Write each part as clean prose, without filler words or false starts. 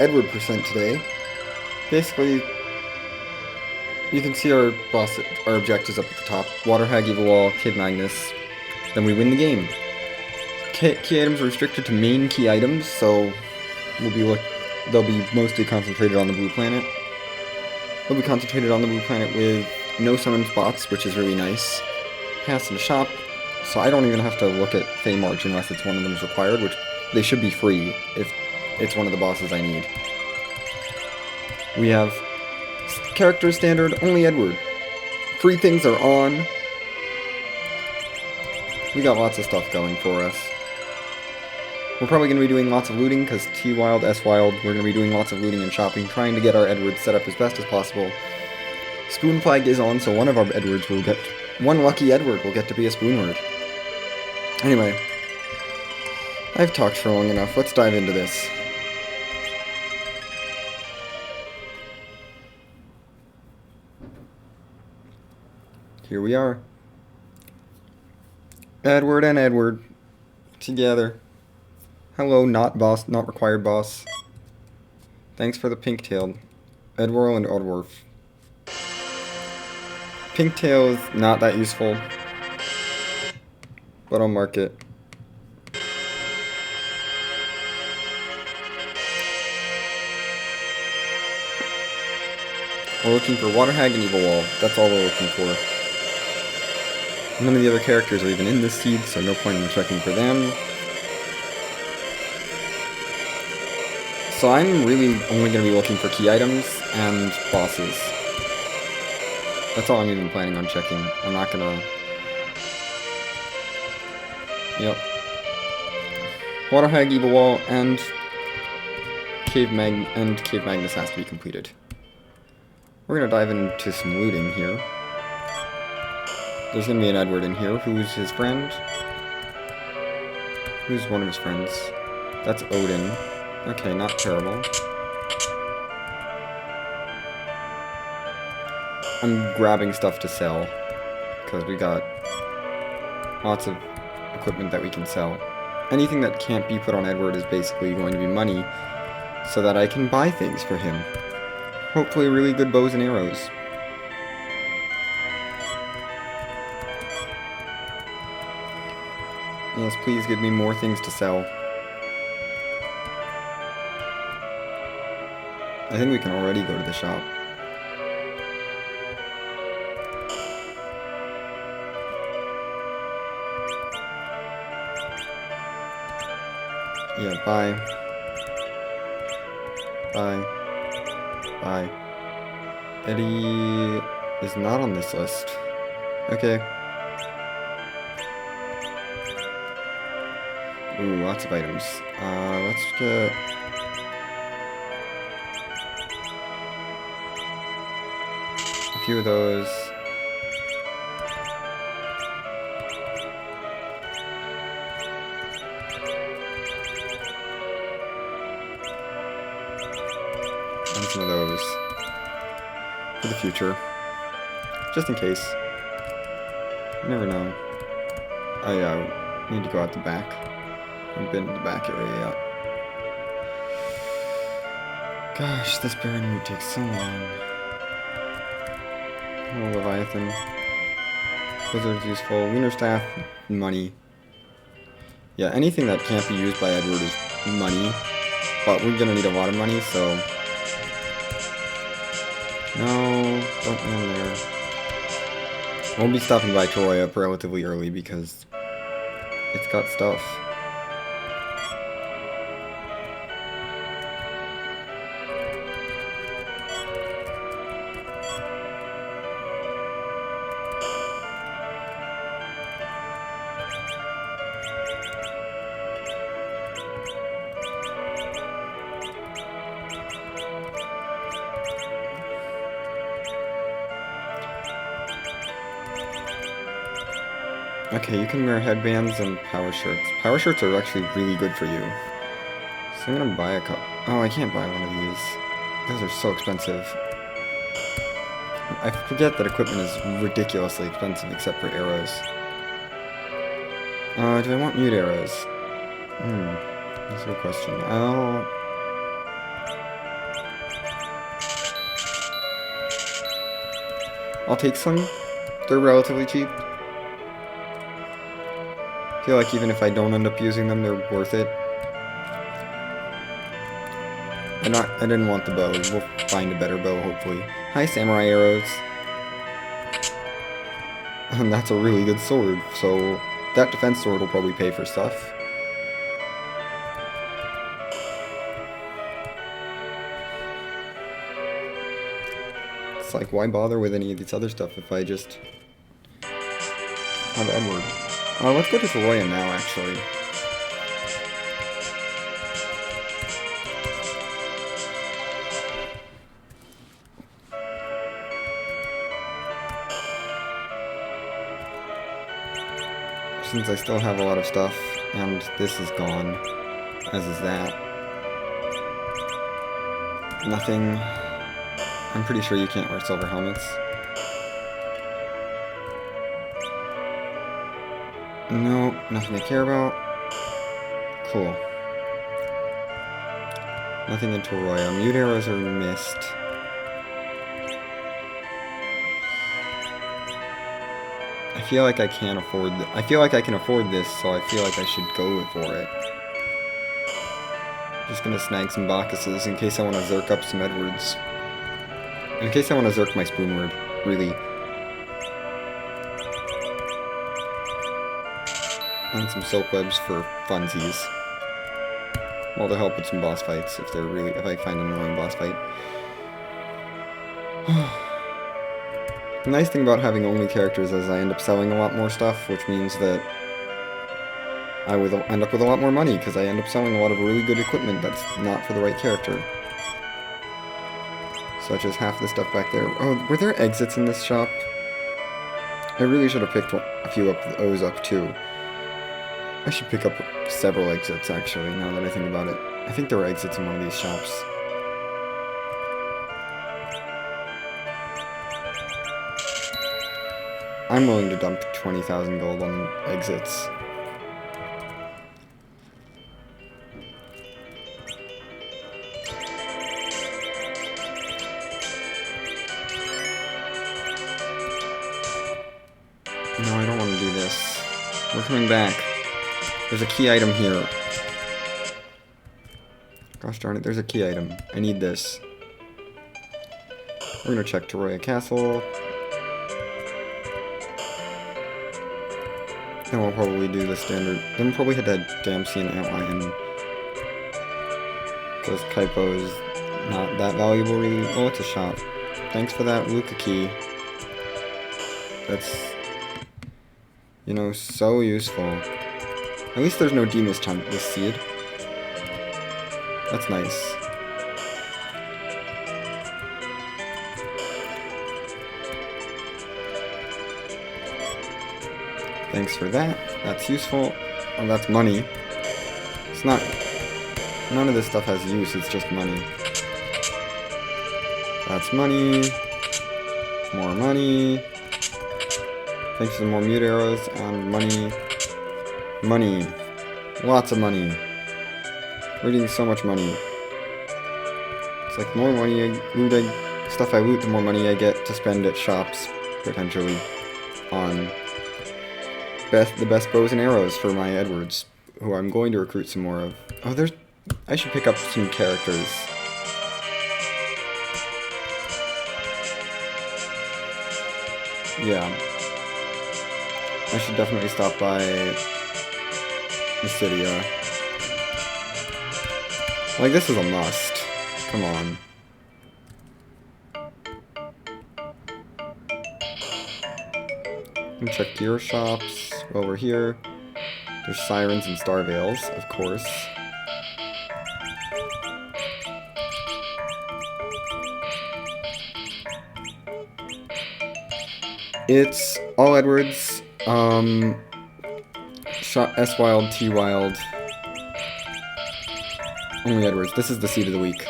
Edward percent today. Basically, you can see our objectives up at the top. Water Hag, Evil Wall, Cave Magnus. Then we win the game. Key items are restricted to main key items, so they'll be mostly concentrated on the blue planet. They'll be concentrated on the blue planet with no summon spots, which is really nice. Pass in the shop, so I don't even have to look at Fey March unless it's one of them is required, which they should be free if it's one of the bosses I need. We have character standard, only Edward. Free things are on. We got lots of stuff going for us. We're probably going to be doing lots of looting, because T-Wild, S-Wild, we're going to be doing lots of looting and shopping, trying to get our Edwards set up as best as possible. Spoon Flag is on, so one of our Edwards will get... One lucky Edward will get to be a Spoonward. Anyway, I've talked for long enough. Let's dive into this. Here we are. Edward and Edward. Together. Hello, not boss, not required boss. Thanks for the pink-tailed. Edward and Odworth. Pink-tail is not that useful. But I'll mark it. We're looking for Water Hag and Evil Wall. That's all we're looking for. None of the other characters are even in this seed, so no point in checking for them. So I'm really only going to be looking for key items and bosses. That's all I'm even planning on checking. I'm not going to... Yep. Water Hag, Evil Wall, and Cave Magnus has to be completed. We're going to dive into some looting here. There's going to be an Edward in here. Who's his friend? Who's one of his friends? That's Odin. Okay, not terrible. I'm grabbing stuff to sell, because we got lots of equipment that we can sell. Anything that can't be put on Edward is basically going to be money, so that I can buy things for him. Hopefully really good bows and arrows. Yes, please give me more things to sell. I think we can already go to the shop. Yeah, bye. Bye. Bye. Eddie is not on this list. Okay. Ooh, lots of items. Let's get... a few of those. And some of those. For the future. Just in case. You never know. I need to go out the back. I haven't been to the back area yet. Gosh, this Baron would take so long. Oh, Leviathan. Blizzard's useful. Lunar Staff, money. Yeah, anything that can't be used by Edward is money. But we're gonna need a lot of money, so... No, don't land there. Won't be stopping by Troy up relatively early because it's got stuff. Okay, you can wear headbands and power shirts. Power shirts are actually really good for you. So I'm gonna buy a couple. Oh, I can't buy one of these. Those are so expensive. I forget that equipment is ridiculously expensive except for arrows. Do I want mute arrows? That's a good question. I'll take some. They're relatively cheap. I feel like even if I don't end up using them, they're worth it. I didn't want the bow. We'll find a better bow, hopefully. Hi, samurai arrows. And that's a really good sword, so that defense sword will probably pay for stuff. It's like, why bother with any of this other stuff if I just have Edward? Let's go to Toroya now, actually. Since I still have a lot of stuff, and this is gone, as is that. Nothing. I'm pretty sure you can't wear silver helmets. No, nothing I care about. Cool. Nothing in Toroya. Mute arrows are missed. I feel like I can't afford I feel like I can afford this, so I feel like I should go for it. Just gonna snag some Bacchuses in case I want to Zerk up some Edwards. In case I want to Zerk my Spoonword, really. And some Silk Webs for funsies. Well, to help with some boss fights if I find an annoying boss fight. The nice thing about having only characters is I end up selling a lot more stuff, which means that I will end up with a lot more money, because I end up selling a lot of really good equipment that's not for the right character. Such as half the stuff back there. Oh, were there exits in this shop? I really should have picked a few of those up too. I should pick up several exits, actually, now that I think about it. I think there were exits in one of these shops. I'm willing to dump 20,000 gold on exits. No, I don't want to do this. We're coming back. There's a key item here. Gosh darn it, there's a key item. I need this. We're gonna check Toroya Castle. Then we'll probably do the standard. Then we'll probably hit that Damsey and Antlion. Because Kaipo is not that valuable, really. Oh, it's a shop. Thanks for that Luca key. That's, you know, so useful. At least there's no Demus chunk this seed. That's nice. Thanks for that. That's useful. Oh, that's money. It's not... None of this stuff has use, it's just money. That's money. More money. Thanks for the more mute arrows, and money. Money. Lots of money. We're getting so much money. It's like the more money stuff I loot, the more money I get to spend at shops, potentially, on the best bows and arrows for my Edwards, who I'm going to recruit some more of. Oh, I should pick up some characters. Yeah. I should definitely stop by Mysidia. Like, this is a must. Come on. And check gear shops. While we're here, there's Sirens and Star Veils, of course. It's all Edwards, S Wild, T Wild, only Edwards. This is the seed of the week.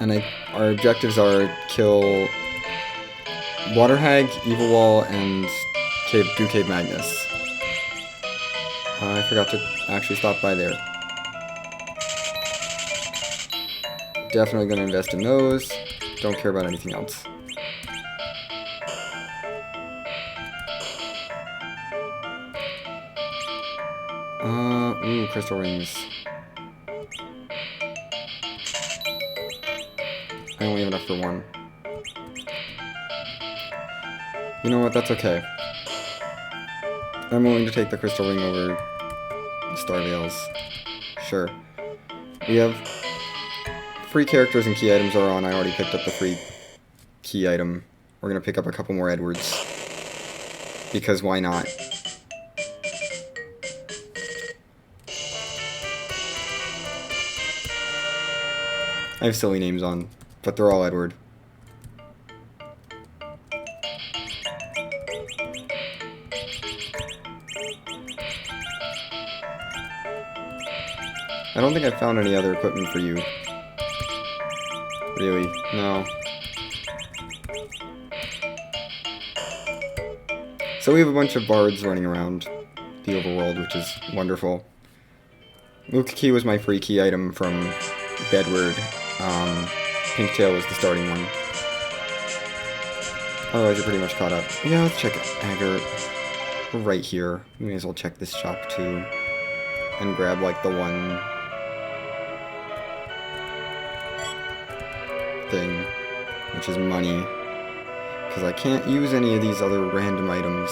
And our objectives are kill Water Hag, Evil Wall, and Cave Magnus. I forgot to actually stop by there. Definitely gonna invest in those. Don't care about anything else. Ooh, crystal rings. I only have enough for one. You know what, that's okay. I'm willing to take the crystal ring over Star Veils. Sure. We have free characters and key items are on. I already picked up the free key item. We're gonna pick up a couple more Edwards. Because why not? I have silly names on, but they're all Edward. I don't think I found any other equipment for you. Really? No. So we have a bunch of bards running around the overworld, which is wonderful. Mukaki was my free key item from Bedward. Pinktail was the starting one. Otherwise, you're pretty much caught up. Yeah, let's check Agert. We're right here. We may as well check this shop too. And grab, like, the one thing, which is money. Because I can't use any of these other random items.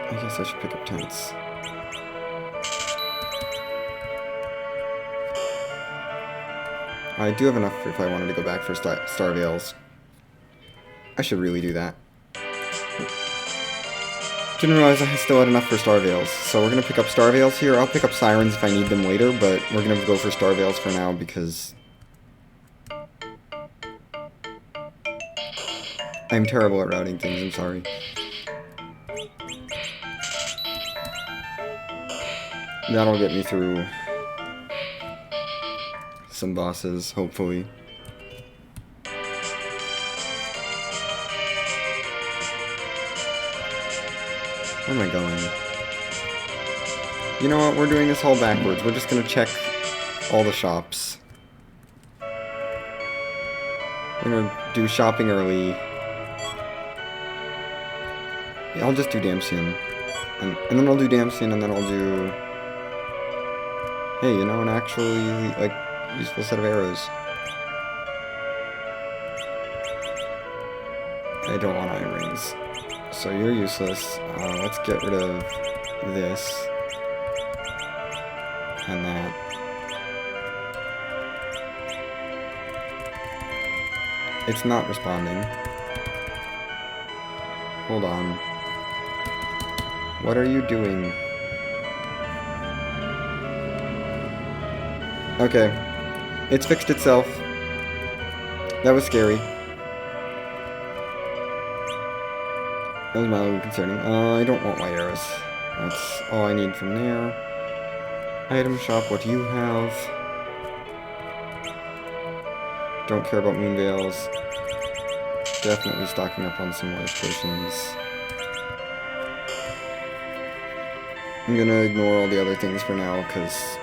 I guess I should pick up tents. I do have enough if I wanted to go back for Star Veils. I should really do that. Didn't realize I still had enough for Star Veils, so we're gonna pick up Star Veils here. I'll pick up Sirens if I need them later, but we're gonna go for Star Veils for now because I'm terrible at routing things, I'm sorry. That'll get me through some bosses, hopefully. Where am I going? You know what? We're doing this all backwards. We're just gonna check all the shops. We're gonna do shopping early. Yeah, I'll just do Damsion. And then I'll do Damsion, and then I'll do... Hey, you know, an actually, like, useful set of arrows. I don't want iron rings. So you're useless. Let's get rid of this. And that. It's not responding. Hold on. What are you doing? Okay. It's fixed itself. That was scary. That was mildly concerning. I don't want white arrows. That's all I need from there. Item shop, what do you have? Don't care about moon veils. Definitely stocking up on some life potions. I'm gonna ignore all the other things for now, because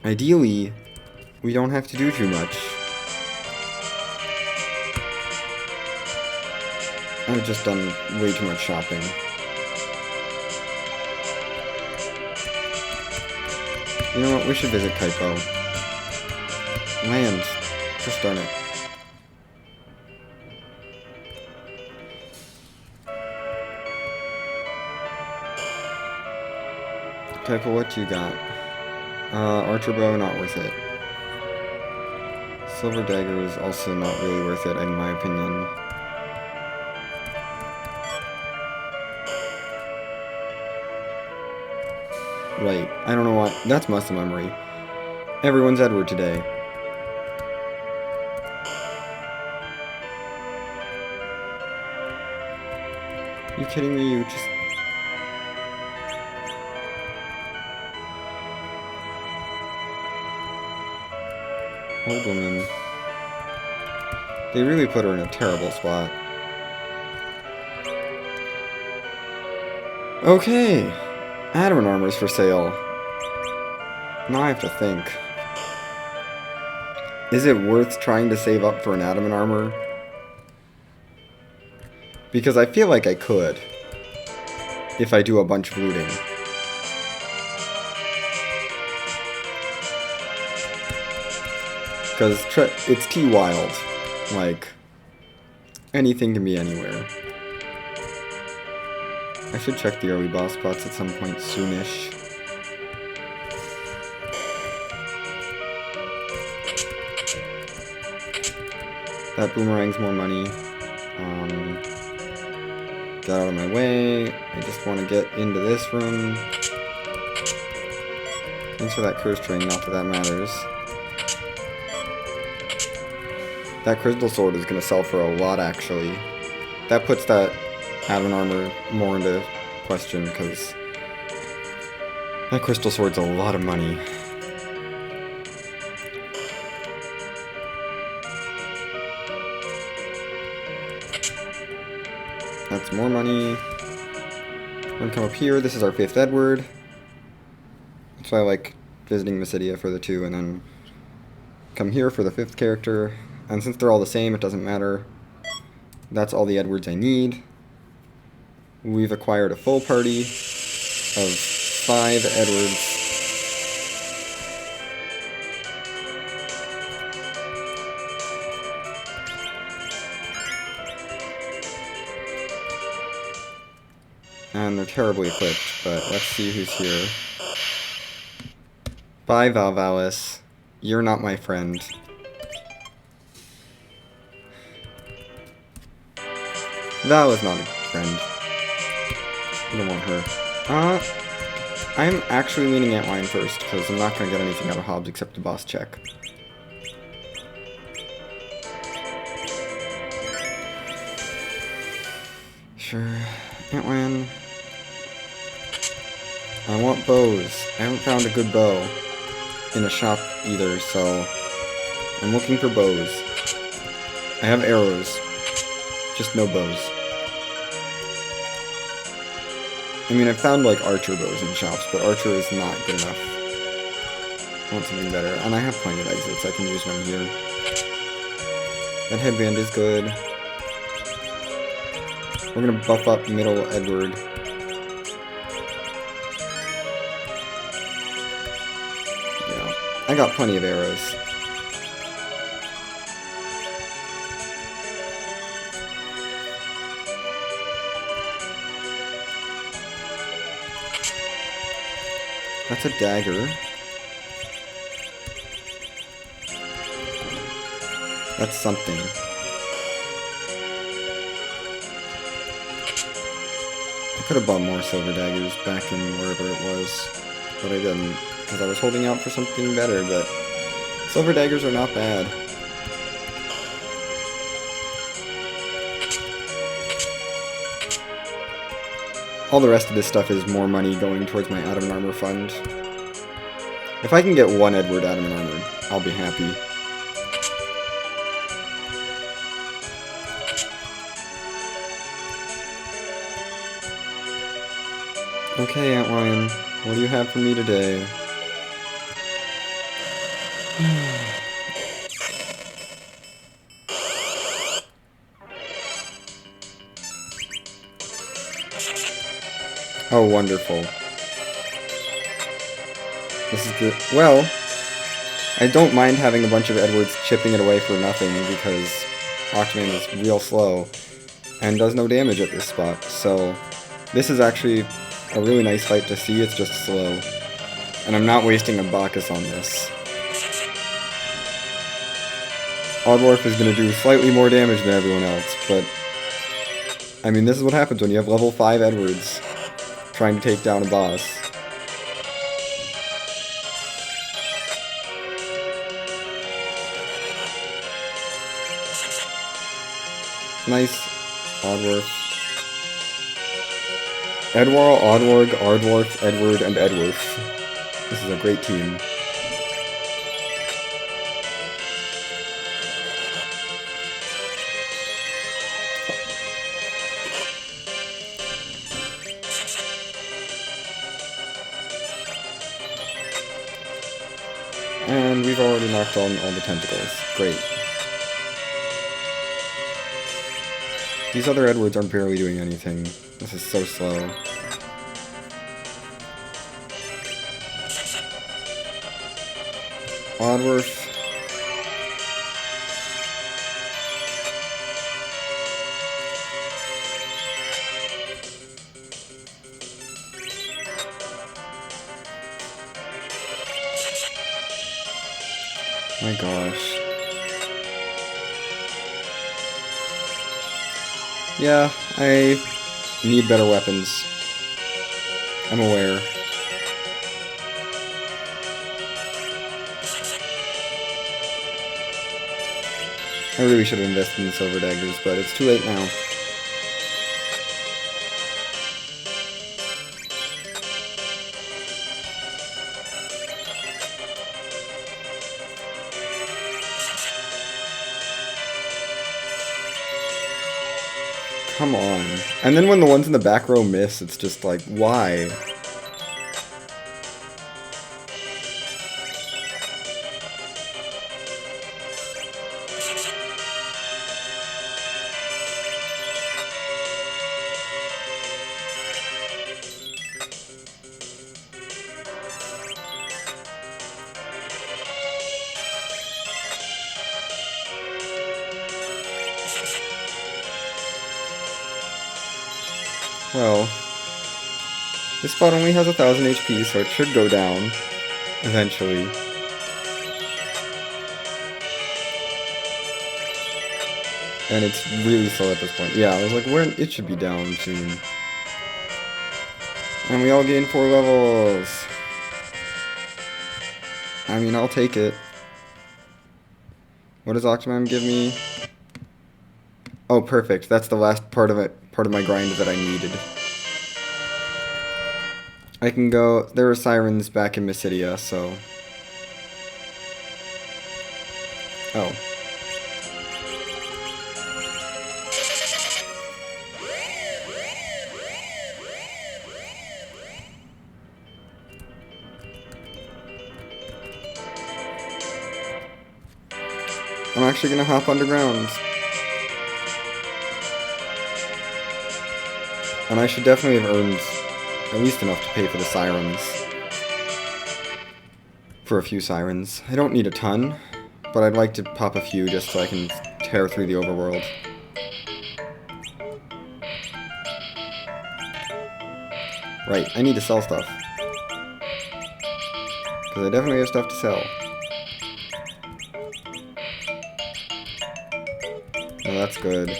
ideally, we don't have to do too much. I've just done way too much shopping. You know what? We should visit Kaipo. Land. Just darn it. Kaipo, what you got? Archer bow, not worth it. Silver dagger is also not really worth it, in my opinion. Right. I don't know what. That's muscle memory. Everyone's Edward today. You kidding me? You just... Old woman. They really put her in a terrible spot. Okay. Adamant armor's for sale. Now I have to think. Is it worth trying to save up for an adamant armor? Because I feel like I could. If I do a bunch of looting. Because it's T-Wild. Like, anything can be anywhere. I should check the early boss spots at some point soonish. That boomerang's more money. Get out of my way. I just want to get into this room. Thanks for that curse train, not that that matters. That crystal sword is going to sell for a lot, actually. That puts that adamant armor more into question, because that crystal sword's a lot of money. That's more money. We're gonna come up here. This is our 5th Edward. That's why I like visiting Mysidia for the 2, and then come here for the 5th character. And since they're all the same, it doesn't matter. That's all the Edwards I need. We've acquired a full party of 5 Edwards. And they're terribly equipped, but let's see who's here. Bye, Valvalis. You're not my friend. Val is not a friend. I don't want her. I'm actually leaning Antwine first, because I'm not going to get anything out of Hobbs except a boss check. Sure. Antwine. I want bows. I haven't found a good bow in a shop either, so I'm looking for bows. I have arrows, just no bows. I mean, I've found, like, archer bows in shops, but archer is not good enough. I want something better. And I have plenty of exits. I can use one here. That headband is good. We're gonna buff up middle Edward. Yeah, I got plenty of arrows. That's a dagger. That's something. I could have bought more silver daggers back in wherever it was, but I didn't, because I was holding out for something better, but silver daggers are not bad. All the rest of this stuff is more money going towards my adamant armor fund. If I can get 1 Edward adamant armor, I'll be happy. Okay, Antlion, what do you have for me today? Oh, wonderful. This is good. Well, I don't mind having a bunch of Edwards chipping it away for nothing, because Octman is real slow and does no damage at this spot, so this is actually a really nice fight to see. It's just slow, and I'm not wasting a Bacchus on this. Oddwarf is going to do slightly more damage than everyone else, but I mean, this is what happens when you have level 5 Edwards trying to take down a boss. Nice, Oddwarf. Edwar, Oddwarg, Ardwarf, Edward, and Edworth. This is a great team. And we've already knocked on all the tentacles. Great. These other Edwards are barely doing anything. This is so slow. Oddworth. My gosh. Yeah, I need better weapons. I'm aware. I really should have invested in silver daggers, but it's too late now. Come on. And then when the ones in the back row miss, it's just like, why? Well, this spot only has 1000 HP, so it should go down eventually. And it's really slow at this point. Yeah, I was like, it should be down soon. And we all gained 4 levels. I mean, I'll take it. What does Octomom give me? Oh, perfect. That's the last part of it, part of my grind that I needed. I can go. There are sirens back in Mysidia, so. Oh. I'm actually gonna hop underground. And I should definitely have earned at least enough to pay for the sirens. For a few sirens. I don't need a ton, but I'd like to pop a few just so I can tear through the overworld. Right, I need to sell stuff. Because I definitely have stuff to sell. Oh, that's good.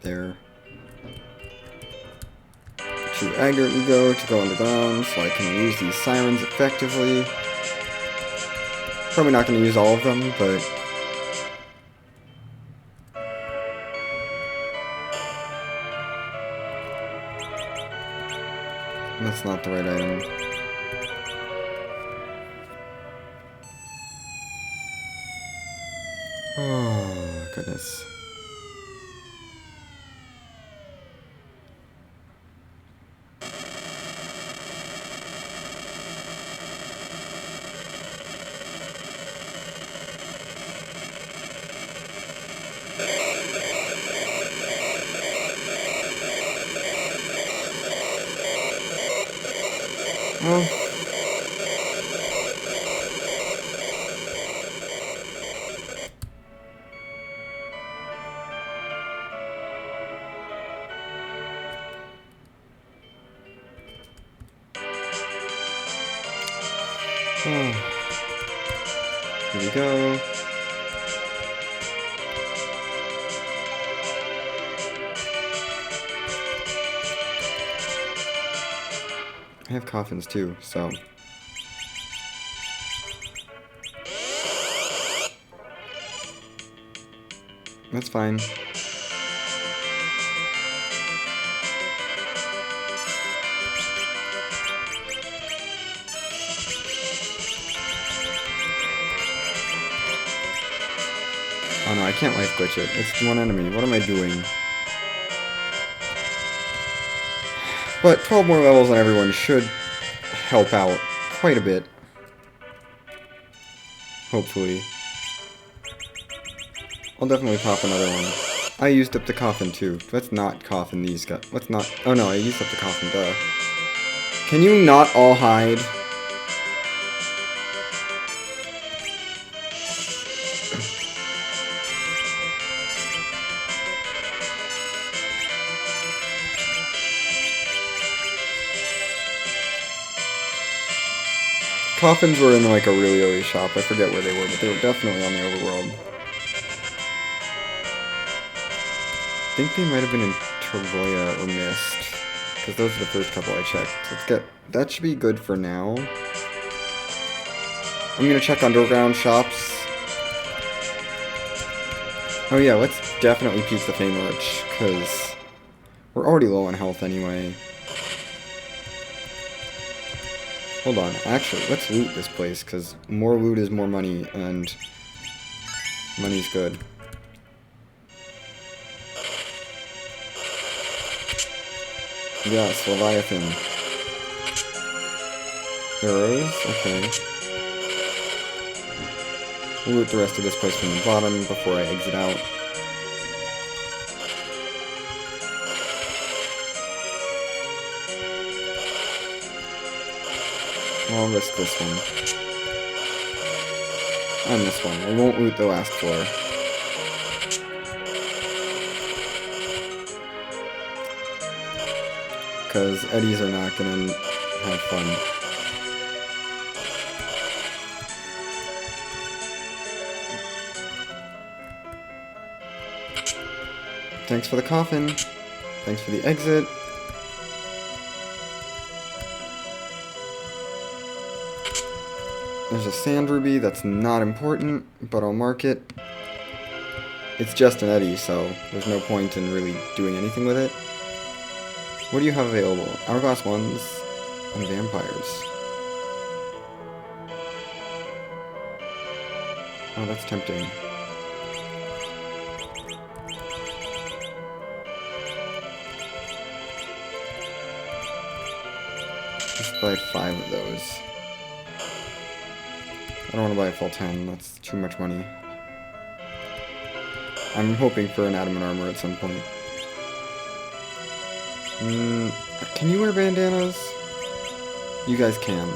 There. To Aggro Ego to go underground so I can use these sirens effectively. Probably not going to use all of them, but that's not the right item. Oh, goodness. Well, here we go. I have coffins too, so. That's fine. Oh no, I can't life glitch it. It's one enemy. What am I doing? But 12 more levels on everyone should help out quite a bit. Hopefully. I'll definitely pop another one. I used up the coffin too. Let's not coffin these guys. Let's not. Oh no, I used up the coffin, duh. Can you not all hide? Coffins were in like a really early shop. I forget where they were, but they were definitely on the overworld. I think they might have been in Troya or Mist, because those are the first couple I checked. Let's get... That should be good for now. I'm gonna check underground shops. Oh yeah, let's definitely peek the Fame Arch, because we're already low on health anyway. Hold on, actually, let's loot this place, because more loot is more money, and money's good. Yes, Leviathan. Arrows? Okay. We'll loot the rest of this place from the bottom before I exit out. I'll risk this one. And this one. We won't loot the last floor. Because eddies are not gonna have fun. Thanks for the coffin. Thanks for the exit. There's a sand ruby that's not important, but I'll mark it. It's just an eddy, so there's no point in really doing anything with it. What do you have available? Hourglass 1s and vampires. Oh, that's tempting. Just buy 5 of those. I don't want to buy a full 10, that's too much money. I'm hoping for an adamant armor at some point. Can you wear bandanas? You guys can.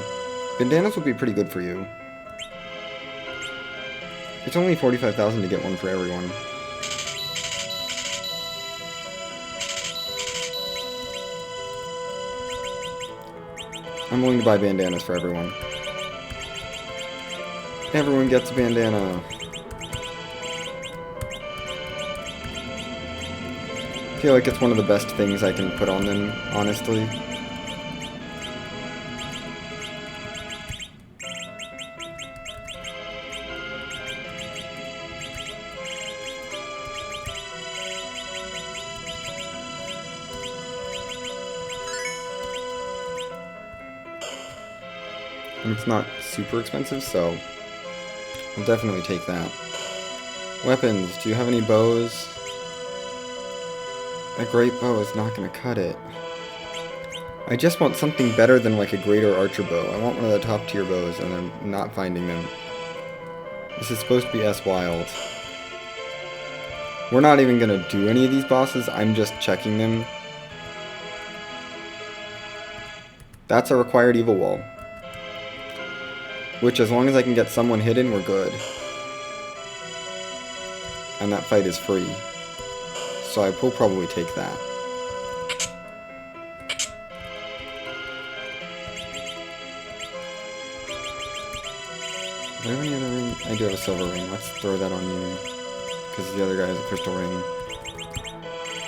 Bandanas would be pretty good for you. It's only 45,000 to get one for everyone. I'm willing to buy bandanas for everyone. Everyone gets a bandana. I feel like it's one of the best things I can put on them, honestly. And it's not super expensive, so I'll definitely take that. Weapons, do you have any bows? A great bow is not going to cut it. I just want something better than like a greater archer bow. I want one of the top tier bows, and I'm not finding them. This is supposed to be S-Wild. We're not even going to do any of these bosses, I'm just checking them. That's a required evil wall. Which, as long as I can get someone hidden, we're good. And that fight is free. So I will probably take that. Do I have any other ring? I do have a silver ring. Let's throw that on you. Because the other guy has a crystal ring.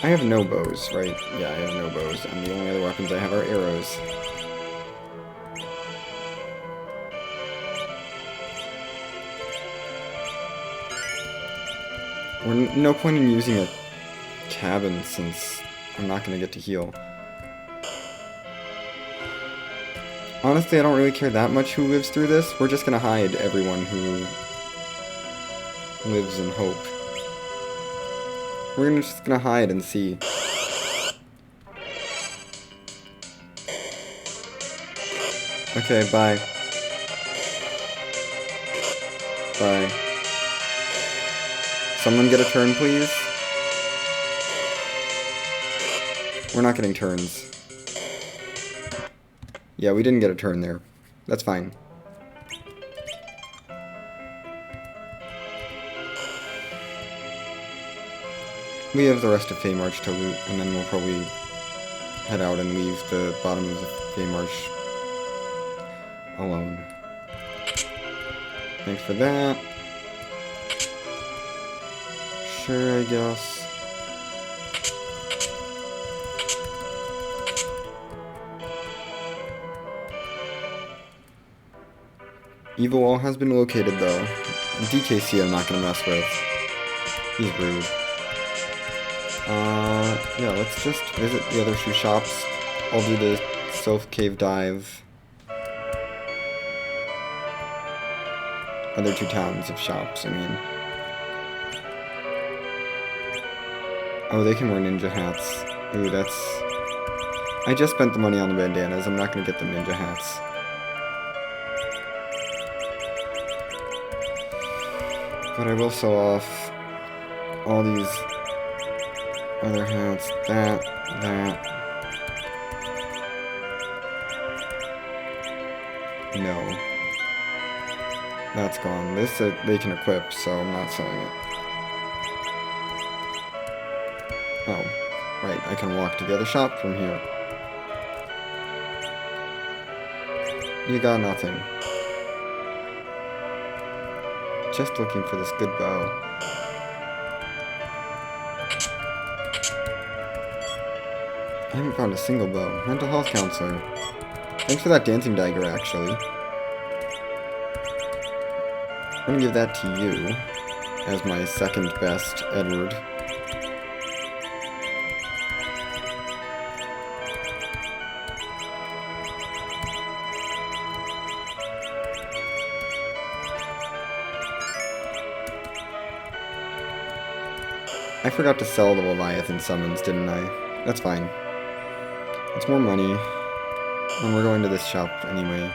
I have no bows, right? Yeah, I have no bows. And the only other weapons I have are arrows. No point in using a cabin since I'm not going to get to heal. Honestly, I don't really care that much who lives through this. We're just going to hide everyone who lives in hope. We're just gonna hide and see. Okay, bye. Bye. Someone get a turn, please? We're not getting turns. Yeah, we didn't get a turn there. That's fine. We have the rest of Feymarch to loot, and then we'll probably head out and leave the bottom of the Feymarch alone. Thanks for that. Sure, I guess. Evil Wall has been located, though. DKC I'm not gonna mess with. He's rude. Yeah, let's just visit the other two shops. I'll do the Sylph Cave Dive. Other two towns of shops, I mean. Oh, they can wear ninja hats. Ooh, that's... I just spent the money on the bandanas. I'm not gonna get the ninja hats. But I will sell off all these other hats. That. No. That's gone. This they can equip, so I'm not selling it. Oh, right. I can walk to the other shop from here. You got nothing. Just looking for this good bow. I haven't found a single bow. Mental health counselor. Thanks for that dancing dagger, actually. I'm gonna give that to you as my second best Edward. I forgot to sell the Leviathan summons, didn't I? That's fine. It's more money. And we're going to this shop anyway.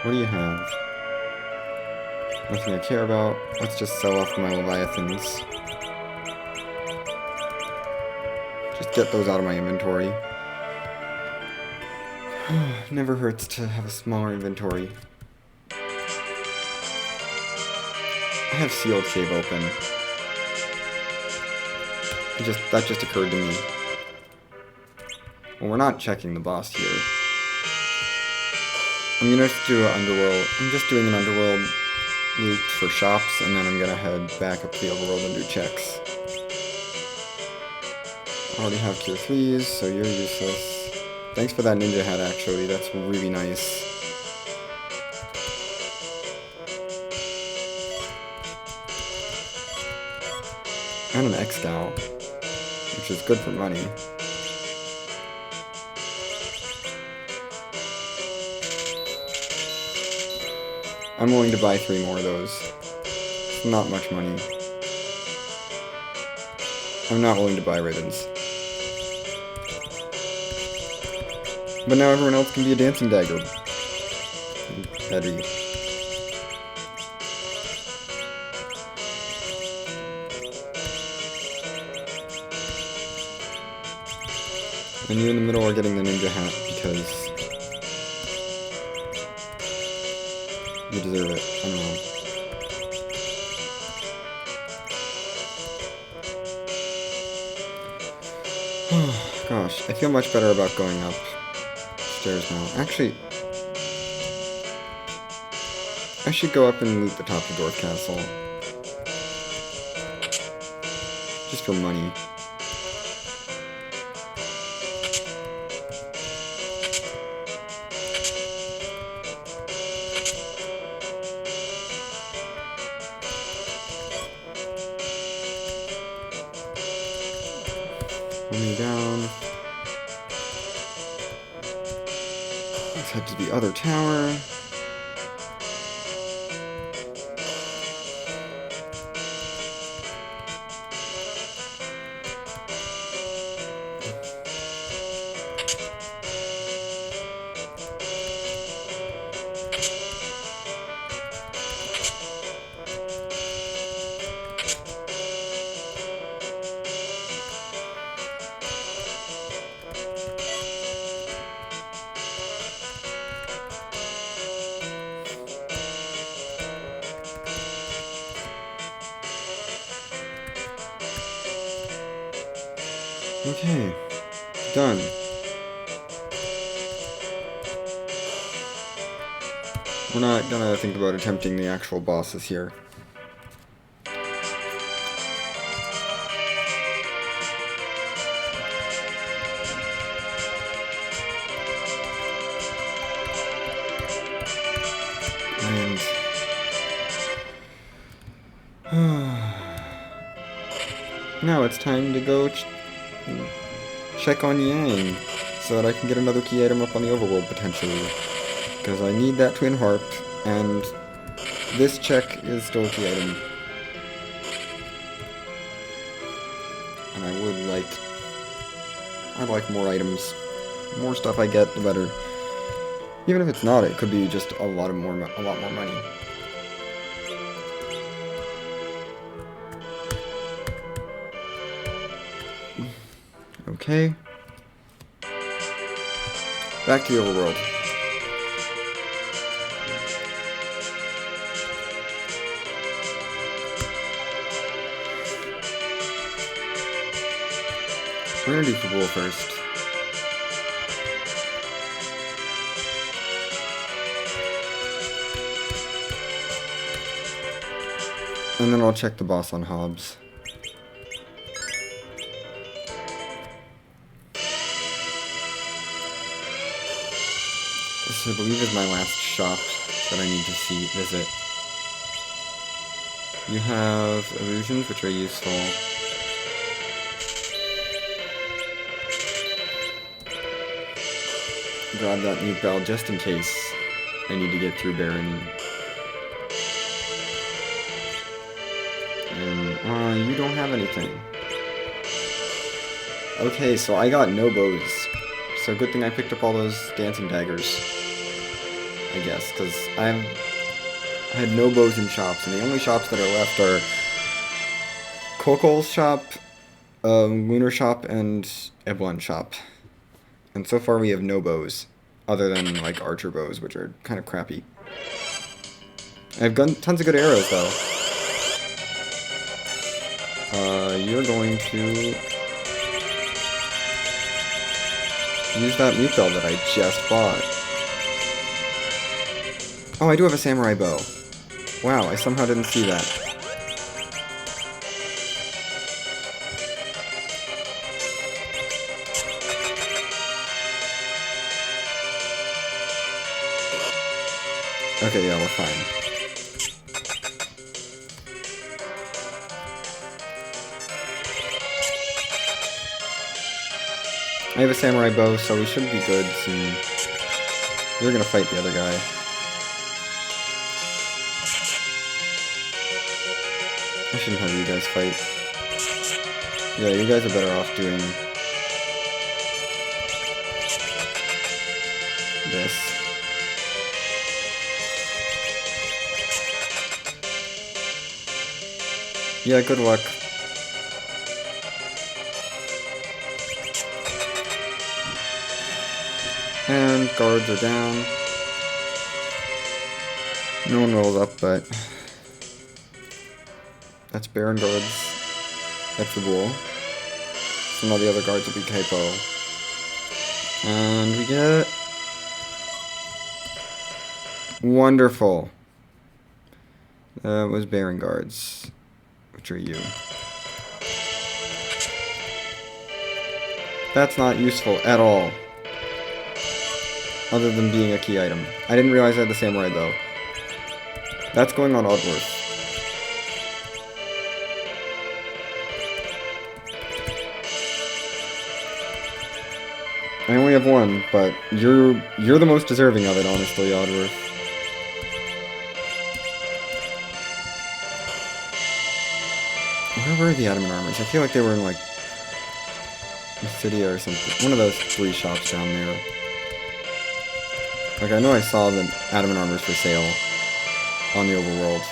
What do you have? Nothing I care about. Let's just sell off my Leviathans. Just get those out of my inventory. Never hurts to have a smaller inventory. I have Sealed Cave open. That just occurred to me. Well, we're not checking the boss here. I'm gonna just do an underworld. I'm just doing an underworld loop for shops, and then I'm gonna head back up to the overworld and do checks. I already have tier 3s, so you're useless. Thanks for that ninja hat, actually. That's really nice. And an X-Gal, which is good for money. I'm willing to buy 3 more of those. It's not much money. I'm not willing to buy ribbons. But now everyone else can be a dancing dagger. Betty. And you in the middle are getting the ninja hat because you deserve it. I don't know. Gosh, I feel much better about going up stairs now. Actually, I should go up and loot the top of Dwarf Castle. Just for money. Coming down. Let's head to the other tower. Okay. Done. We're not gonna think about attempting the actual bosses here. And now it's time to go check on Yang so that I can get another key item up on the overworld potentially. Because I need that twin harp, and this check is still a key item. And I'd like more items. The more stuff I get, the better. Even if it's not, it could be just a lot more money. Okay. Back to the overworld. We're gonna do Fabul first. And then I'll check the boss on Hobbs. This, I believe, is my last shop that I need to visit. You have illusions, which are useful. Grab that new bell just in case I need to get through Baron. And, you don't have anything. Okay, so I got no bows. So good thing I picked up all those dancing daggers. I guess, because I had no bows in shops, and the only shops that are left are Kokol's shop, Lunar shop, and Eblon shop. And so far we have no bows, other than, like, archer bows, which are kind of crappy. I have tons of good arrows, though. You're going to use that mute bell that I just bought. Oh, I do have a samurai bow. Wow, I somehow didn't see that. Okay, yeah, we're fine. I have a samurai bow, so we should be good soon. We're gonna fight the other guy. I shouldn't have you guys fight. Yeah, you guys are better off doing this. Yeah, good luck. And guards are down. No one rolls up, but that's Baron guards. That's the bull. So now the other guards will be capo. And we get... Wonderful. That was Baron guards. Which are you? That's not useful at all. Other than being a key item. I didn't realize I had the samurai though. That's going on Oddworth. I only have one, but you're the most deserving of it, honestly, Oddworth. Where were the adamant armors? I feel like they were in like Mysidia or something. One of those 3 shops down there. Like, I know I saw the adamant armors for sale on the overworld.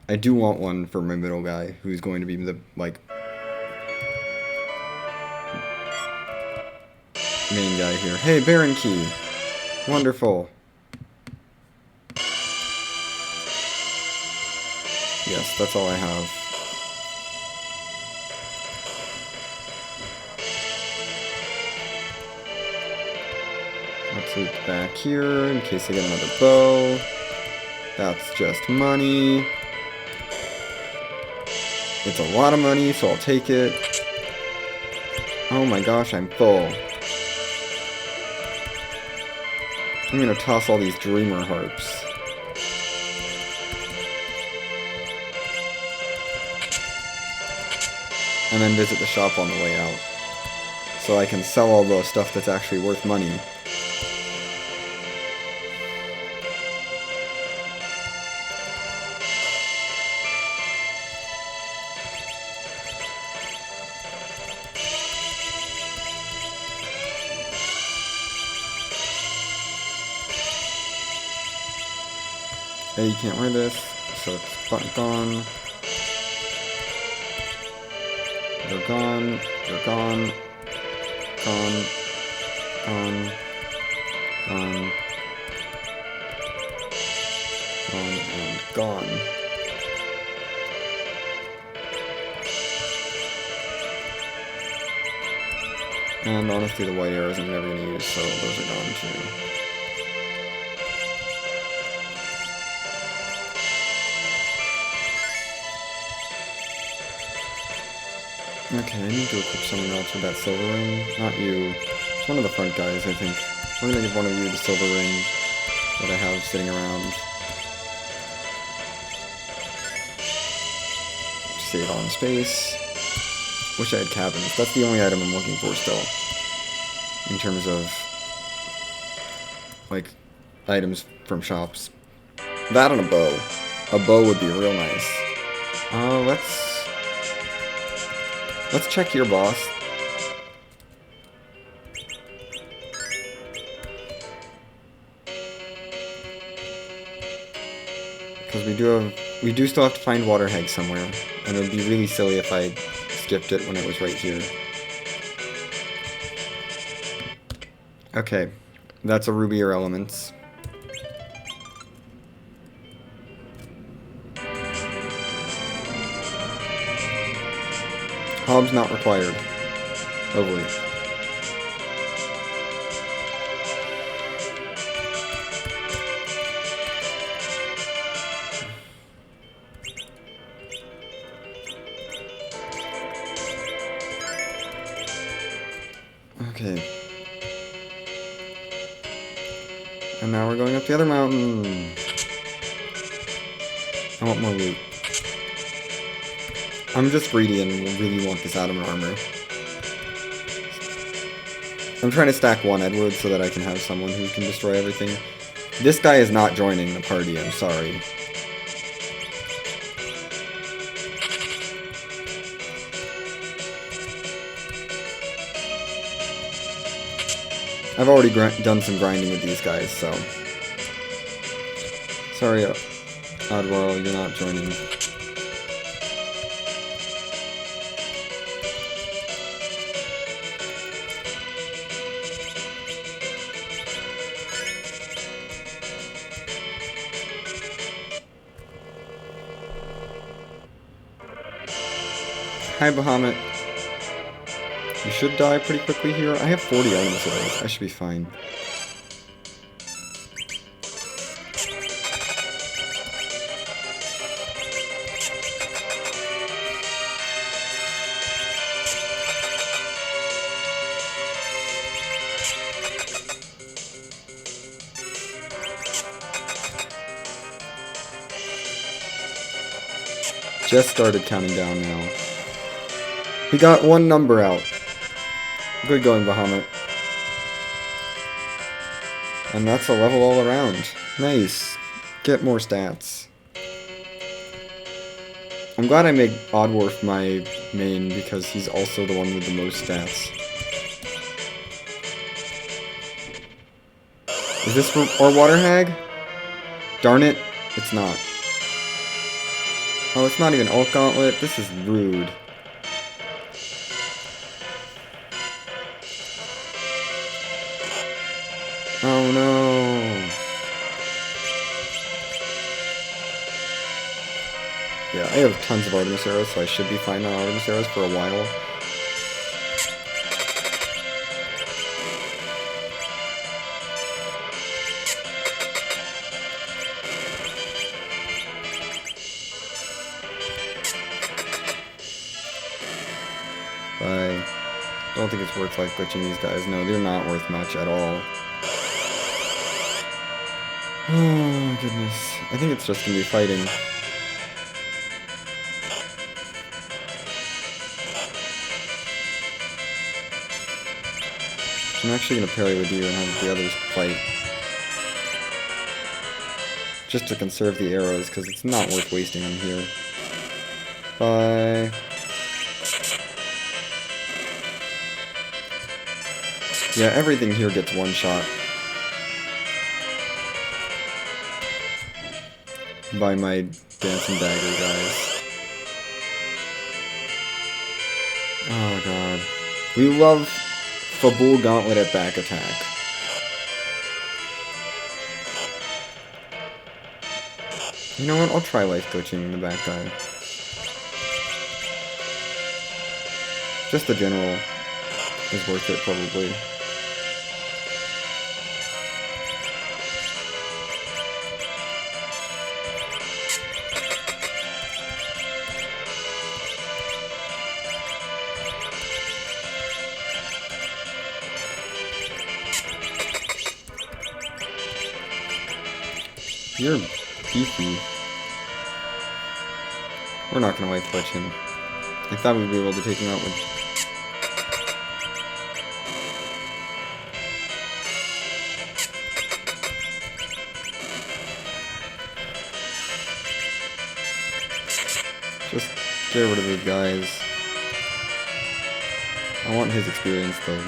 I do want one for my middle guy, who's going to be the, like, main guy here. Hey, Baron Key. Wonderful. Yes, that's all I have. Let's loop back here in case I get another bow. That's just money. It's a lot of money, so I'll take it. Oh my gosh, I'm full. I'm gonna toss all these dreamer harps. And then visit the shop on the way out. So I can sell all the stuff that's actually worth money. Hey, you can't wear this, so it's gone. You're gone, you're gone, gone, gone, gone, gone, and gone. And honestly, the white arrows I'm never going to use, so those are gone too. Okay, I need to equip someone else with that silver ring. Not you. It's one of the front guys, I think. I'm gonna give one of you the silver ring that I have sitting around. Save on space. Wish I had cabins. That's the only item I'm looking for still. In terms of, like, items from shops. That and a bow. A bow would be real nice. Let's check here, boss. Because we do still have to find water hag somewhere, and it would be really silly if I skipped it when it was right here. Okay, that's a ruby or elements. Hob's not required. Hopefully. Okay. And now we're going up the other mountain. I want more loot. I'm just greedy and really want this Adam armor. I'm trying to stack one Edward so that I can have someone who can destroy everything. This guy is not joining the party, I'm sorry. I've already done some grinding with these guys, so... Sorry, Oddworld, you're not joining. Hi, Bahamut. You should die pretty quickly here. I have 40 elements of those. I should be fine. Just started counting down now. We got one number out. Good going, Bahamut. And that's a level all around. Nice. Get more stats. I'm glad I made Oddworth my main because he's also the one with the most stats. Is this for our water hag? Darn it, it's not. Oh, it's not even Alt Gauntlet. This is rude. Oh no. Yeah, I have tons of Artemis arrows, so I should be fine on Artemis arrows for a while. don't think it's worth life glitching these guys. No, they're not worth much at all. Oh, goodness. I think it's just gonna be fighting. I'm actually gonna parry with you and have the others fight. Just to conserve the arrows, because it's not worth wasting them here. Bye. Yeah, everything here gets one shot. By my dancing dagger guys. Oh god. We love Fabul Gauntlet at back attack. You know what? I'll try life glitching the back guy. Just the general is worth it, probably. You're beefy. We're not gonna life glitch him. I thought we'd be able to take him out with... Just get rid of those guys. I want his experience though.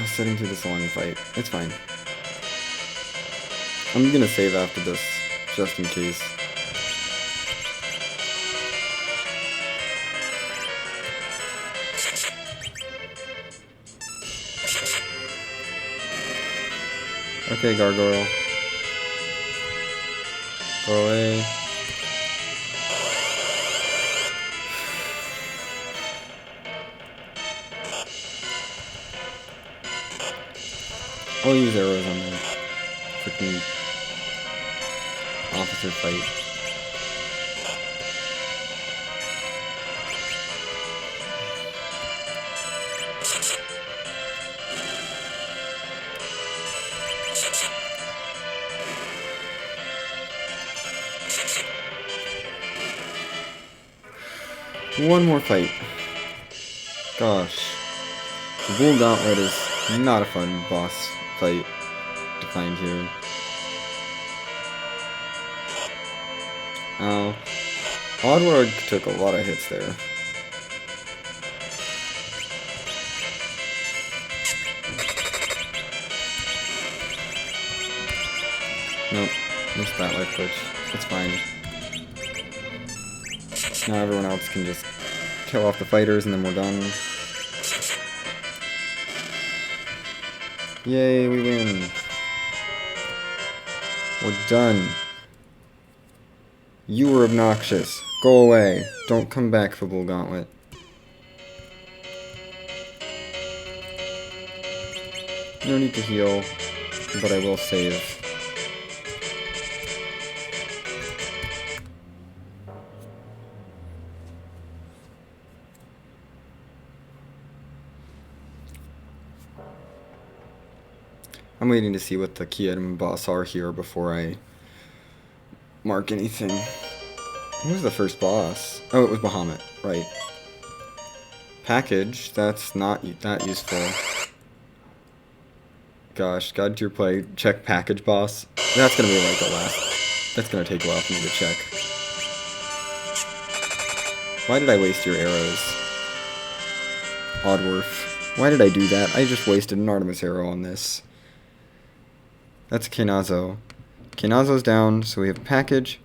Sitting through this long fight. It's fine. I'm gonna save after this, just in case. Okay, gargoyle. Go away. I'll use arrows on the freaking officer fight. One more fight. Gosh. The Bull Gauntlet is not a fun boss fight to find here. Ow. Oddworld took a lot of hits there. Nope. Missed that life glitch. It's fine. Now everyone else can just kill off the fighters and then we're done. Yay, we win. We're done. You were obnoxious. Go away. Don't come back for Bull Gauntlet. No need to heal, but I will save. I'm waiting to see what the key item boss are here before I mark anything. Who was the first boss? Oh, it was Bahamut, right. Package, that's not that useful. Gosh, God tier play, check package boss. That's gonna be like the last. That's gonna take a while for me to check. Why did I waste your arrows? Oddworth. Why did I do that? I just wasted an Artemis arrow on this. That's Kenazo. Kenazo's down, so we have package,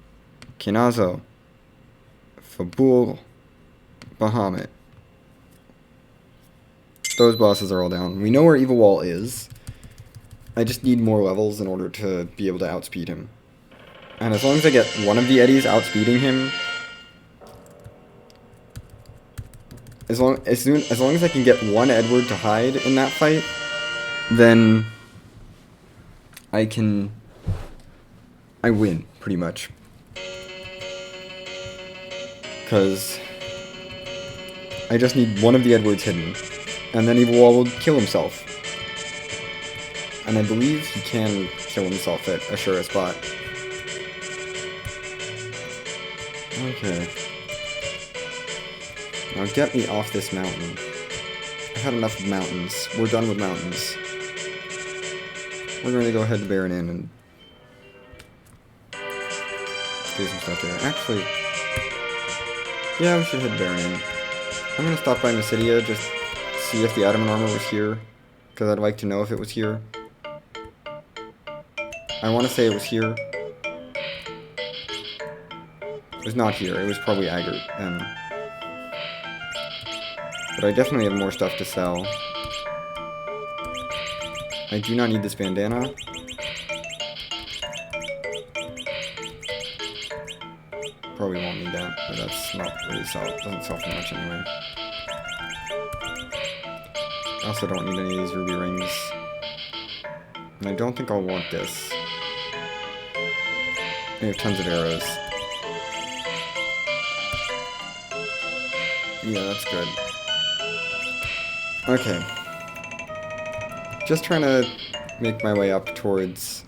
Kenazo, Fabul, Bahamut. Those bosses are all down. We know where Evil Wall is. I just need more levels in order to be able to outspeed him. And as long as I get one of the Eddies outspeeding him, as long as I can get one Edward to hide in that fight, then I win, pretty much. I just need one of the Edwards hidden. And then Evil Wall will kill himself. And I believe he can kill himself at a sure spot. Okay. Now get me off this mountain. I've had enough of mountains. We're done with mountains. We're going to go ahead to Baron Inn and do some stuff there. Actually, yeah, we should head to Baron Inn. I'm going to stop by Mysidia, just see if the Adamant armor was here, because I'd like to know if it was here. I want to say it was here. It was not here. It was probably Agert. But I definitely have more stuff to sell. I do not need this bandana. Probably won't need that, but that's not really doesn't sell for much anyway. I also don't need any of these ruby rings. And I don't think I'll want this. I have tons of arrows. Yeah, that's good. Okay. Just trying to make my way up towards...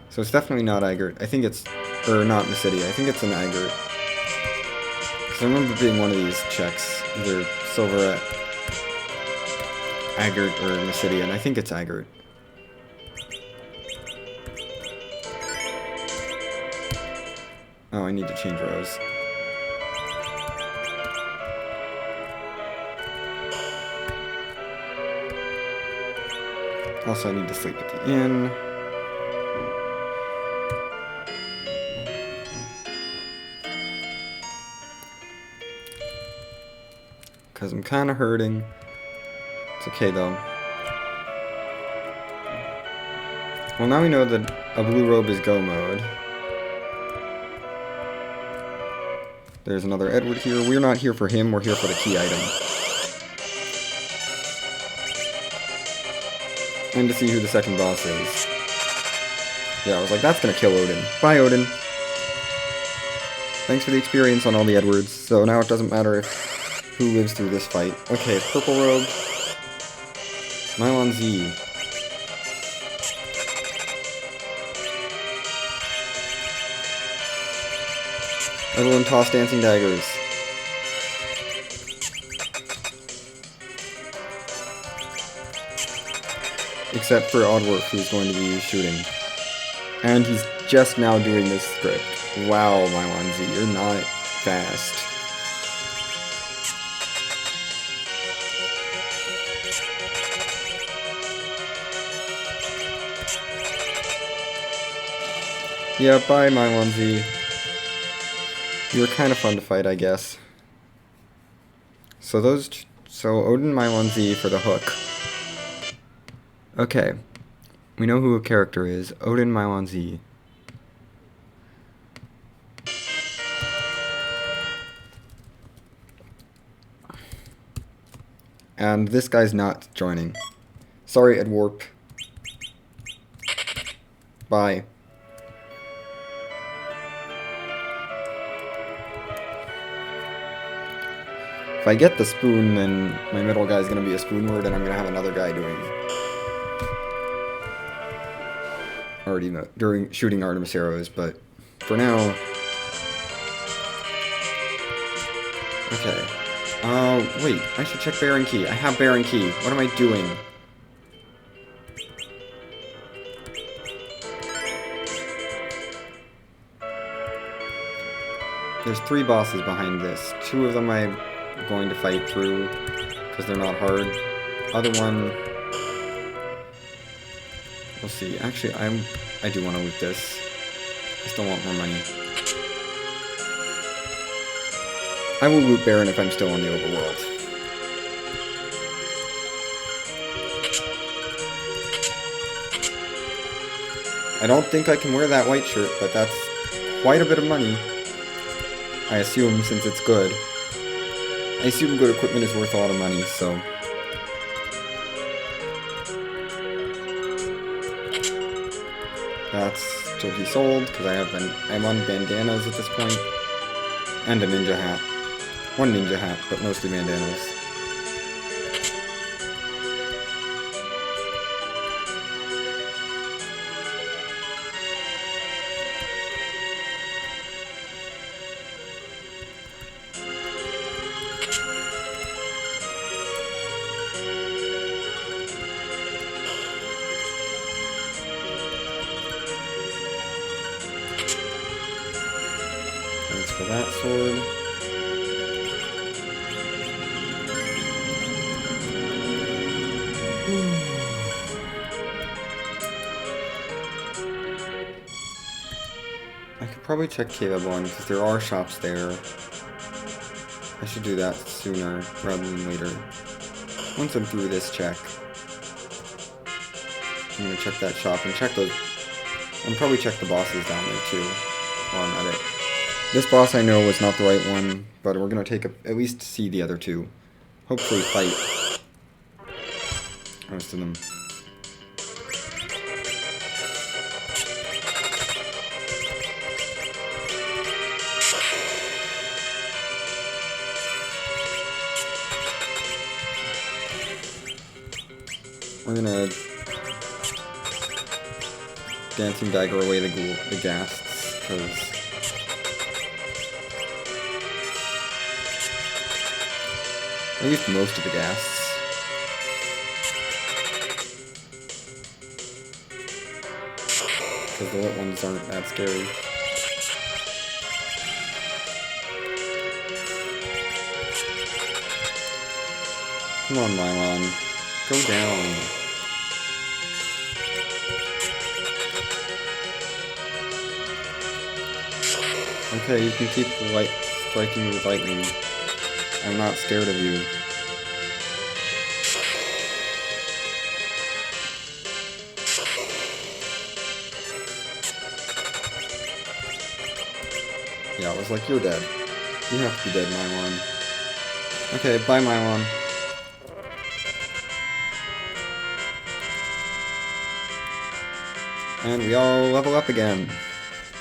So it's definitely not Agert. I think it's... Or not Mysidia. I think it's an Agert. Because I remember being one of these checks. Either Silverette, Agert, or Mysidia. And I think it's Agert. Oh, I need to change rows. Also, I need to sleep at the inn. Because I'm kind of hurting. It's okay, though. Well, now we know that a blue robe is go mode. There's another Edward here. We're not here for him, we're here for the key item. And to see who the second boss is. Yeah, I was like, that's gonna kill Odin. Bye, Odin. Thanks for the experience on all the Edwards, so now it doesn't matter who lives through this fight. Okay, purple robe. Nylon Z. Everyone toss dancing daggers. Except for Oddworth, who's going to be shooting. And he's just now doing this script. Wow, Nylon Z, you're not fast. Yeah, bye, Nylon Z. You were kind of fun to fight, I guess. So Odin, Nylon Z for the hook. Okay. We know who a character is. Odin, Nylon Z. And this guy's not joining. Sorry, Ed Warp. Bye. If I get the spoon, then my middle guy's gonna be a spoon word, and I'm gonna have another guy shooting Artemis arrows, but for now... Okay. Wait, I should check Baron Key. I have Baron Key. What am I doing? There's 3 bosses behind this. 2 of them I'm going to fight through, because they're not hard. Other one... We'll see. Actually, I do want to loot this. I still want more money. I will loot Baron if I'm still in the overworld. I don't think I can wear that white shirt, but that's quite a bit of money. I assume, since it's good. I assume good equipment is worth a lot of money, so... That's to be sold, because I'm on bandanas at this point. And a ninja hat. One ninja hat, but mostly bandanas. So that sword. I could probably check Cave Eblon because there are shops there. I should do that sooner rather than later. Once I'm through this check, I'm gonna check that shop and check those. And probably check the bosses down there too while I'm at it. This boss I know was not the right one, but we're gonna take at least see the other two. Hopefully fight most of them. We're gonna dancing dagger away the ghasts, because at least most of the ghasts. Because the lit ones aren't that scary. Come on, Mylon. Go down. Okay, you can keep striking me with lightning. I'm not scared of you. Yeah, it was like, you're dead. You have to be dead, Mylon. Okay, bye, Mylon. And we all level up again.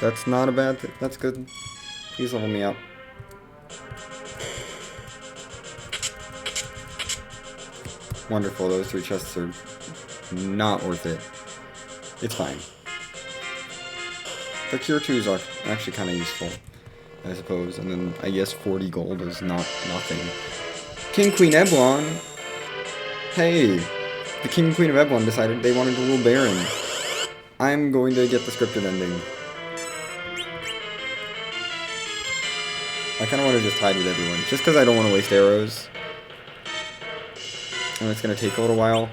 That's not a bad thing. That's good. Please level me up. Wonderful, those 3 chests are not worth it. It's fine. The Cure 2s are actually kind of useful, I suppose. And then I guess 40 gold is not nothing. King Queen Eblon! Hey! The King and Queen of Eblon decided they wanted to rule Baron. I'm going to get the scripted ending. I kind of want to just hide with everyone, just because I don't want to waste arrows. And it's going to take a little while.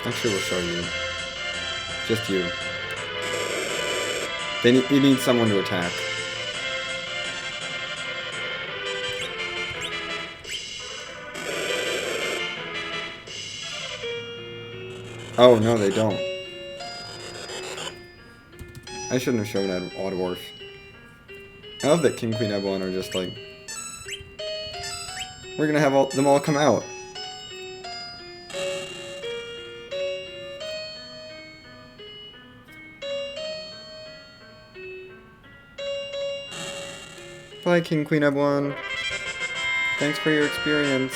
Actually, we'll show you. Just you. You need someone to attack. Oh, no, they don't. I shouldn't have shown that Autodwarf. I love that King Queen Eblon are just like... We're gonna have them all come out. Bye, King Queen Eblon. Thanks for your experience.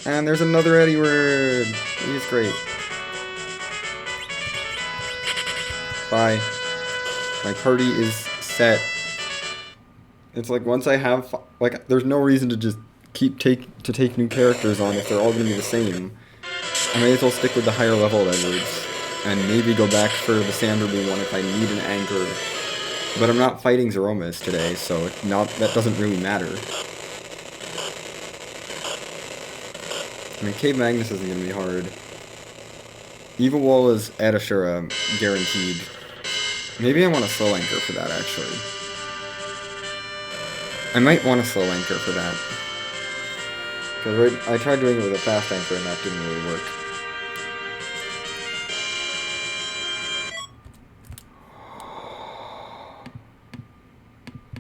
And there's another Eddie word. He's great. Bye. My party is set. It's like once I have, like, there's no reason to just take new characters on if they're all gonna be the same. I may as well stick with the higher level Edwards, and maybe go back for the Sanderby one if I need an anchor. But I'm not fighting Zeromus today, so that doesn't really matter. I mean, Cave Magnus isn't going to be hard. Evil Wall is at Ashura, guaranteed. Maybe I want a slow anchor for that, actually. I might want a slow anchor for that. Because I tried doing it with a fast anchor and that didn't really work.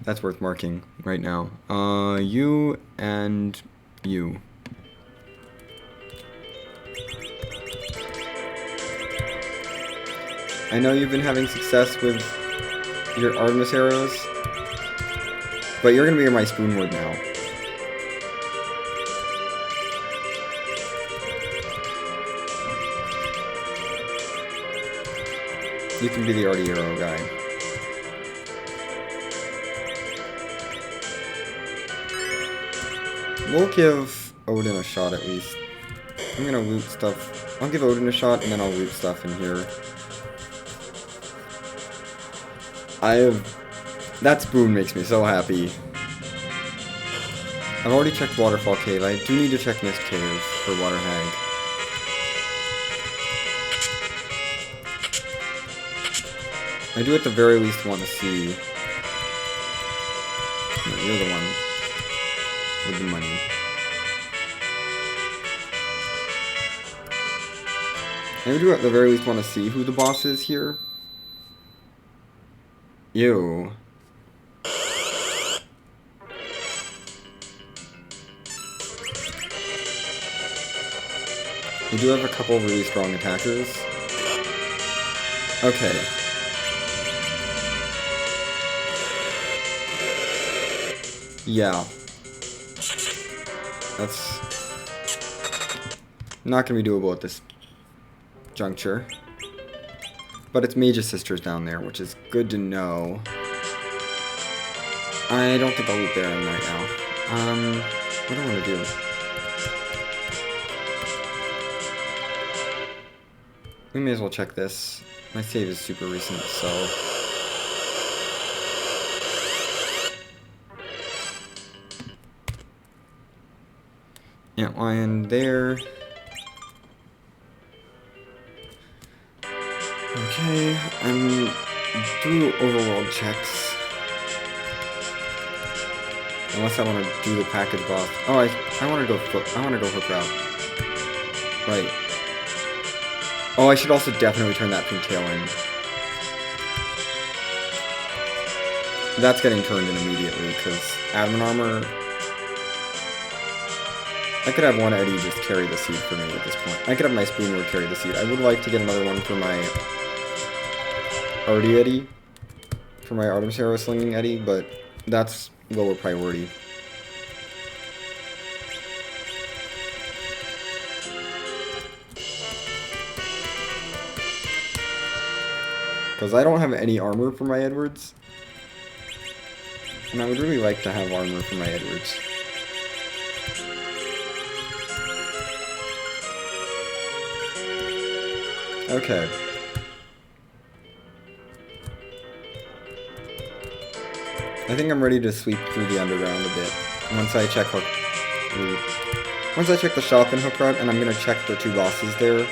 That's worth marking right now. You and you. I know you've been having success with your Artemis arrows, but you're gonna be my Spoonward now. You can be the arty arrow guy. We'll give Odin a shot at least. I'm gonna loot stuff. I'll give Odin a shot and then I'll loot stuff in here. That spoon makes me so happy. I've already checked Waterfall Cave. I do need to check Mist Cave for Water Hag. I do at the very least want to see... No, you're the one with the money. I do at the very least want to see who the boss is here. Ew. We do have a couple of really strong attackers. Okay. Yeah. That's not gonna be doable at this juncture. But it's Mage's Sisters down there, which is good to know. I don't think I'll loot there right now. What do I want to do? We may as well check this. My save is super recent, so... Antlion there. Okay, I'm through overworld checks. Unless I want to do the package boss. Oh, I want to go hook route. Right. Oh, I should also definitely turn that pink tail in. That's getting turned in immediately, because adamant armor... I could have one Eddie just carry the seed for me at this point. I could have my Spoonward carry the seed. I would like to get another one for my Artie Eddie. For my Artemis Arrow Slinging Eddie, but that's lower priority. Because I don't have any armor for my Edwards. And I would really like to have armor for my Edwards. Okay. I think I'm ready to sweep through the underground a bit. Once I check Once I check the shop in Hook Route, and I'm gonna check the two bosses there.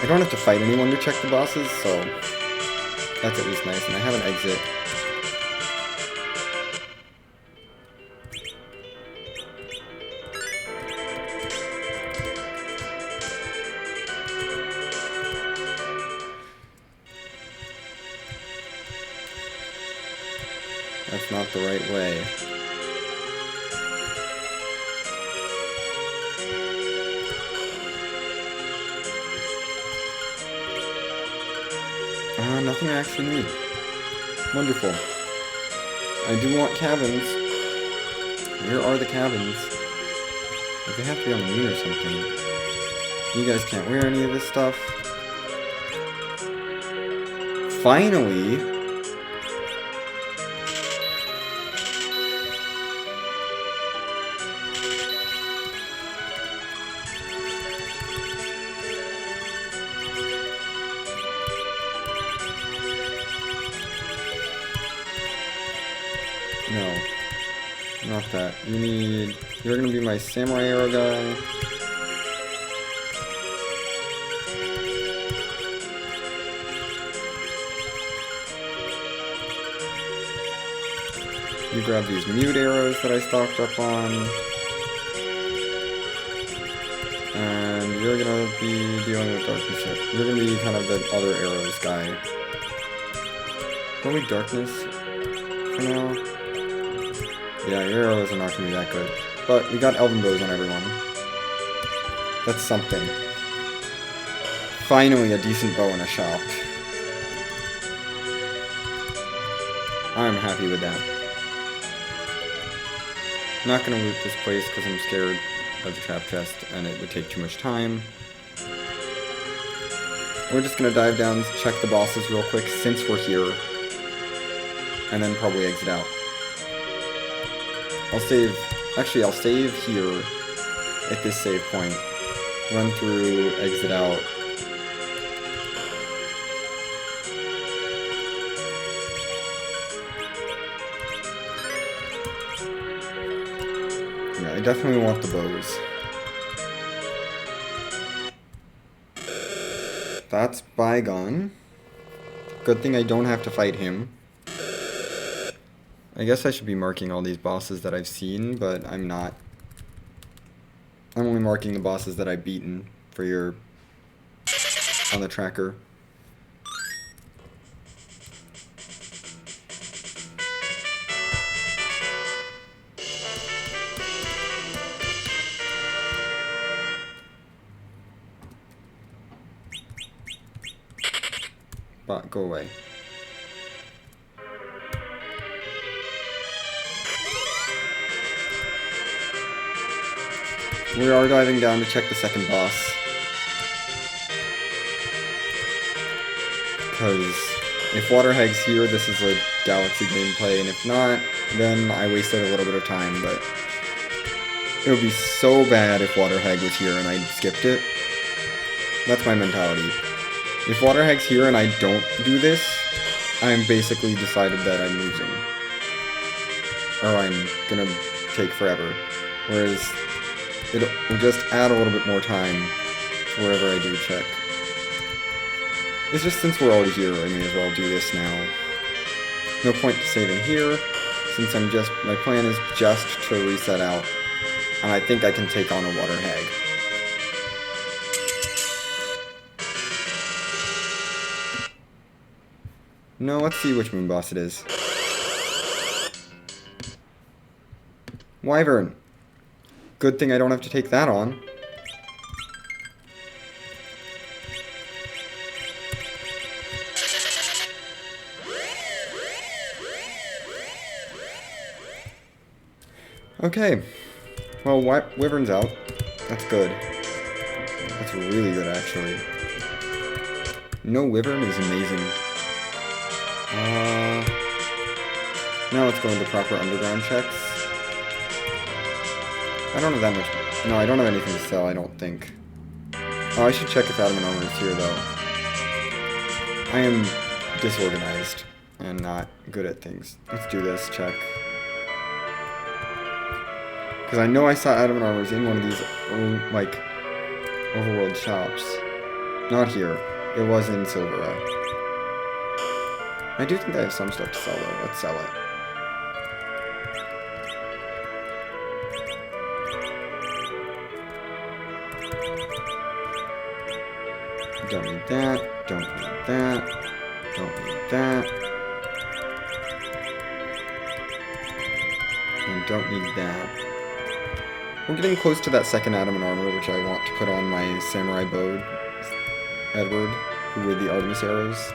I don't have to fight anyone to check the bosses, so that's at least nice. And I have an exit. That's not the right way. Nothing I actually need. Wonderful. I do want cabins. Where are the cabins? Like, they have to be on the moon or something. You guys can't wear any of this stuff. Finally! No. Not that. You're gonna be my samurai arrow guy. You grab these mute arrows that I stocked up on. And you're gonna be dealing with darkness here. You're gonna be kind of the other arrows guy. Probably darkness for now. Yeah, your arrows are not gonna be that good. But we got elven bows on everyone. That's something. Finally a decent bow in a shop. I'm happy with that. I'm not gonna loot this place because I'm scared of the trap chest and it would take too much time. We're just gonna dive down, check the bosses real quick since we're here. And then probably exit out. I'll save here at this save point. Run through, exit out. Yeah, I definitely want the bows. That's Bygone. Good thing I don't have to fight him. I guess I should be marking all these bosses that I've seen, but I'm not. I'm only marking the bosses that I've beaten for your... on the tracker. But go away. We are diving down to check the second boss. Because if Waterhag's here, this is a Galaxy gameplay, and if not, then I wasted a little bit of time, but it would be so bad if Waterhag was here and I skipped it. That's my mentality. If Waterhag's here and I don't do this, I'm basically decided that I'm losing. Or I'm gonna take forever. Whereas, it will just add a little bit more time to wherever I do check. It's just since we're already here, I may as well do this now. No point to saving here, since my plan is just to reset out. And I think I can take on a Waterhag. No, let's see which moon boss it is. Wyvern. Good thing I don't have to take that on. Okay. Well, Wyvern's out. That's good. That's really good, actually. No Wyvern is amazing. Now let's go into proper underground checks. I don't have that much. No, I don't have anything to sell, I don't think. Oh, I should check if Adamant Armor is here, though. I am disorganized and not good at things. Let's do this, check. Because I know I saw Adamant Armors in one of these, like, overworld shops. Not here. It was in Silvera. I do think I have some stuff to sell, though. Let's sell it. Don't need that. Don't need that. Don't need that. And don't need that. We're getting close to that second Adamant Armor, which I want to put on my Samurai Bode, Edward, who with the Artemis arrows.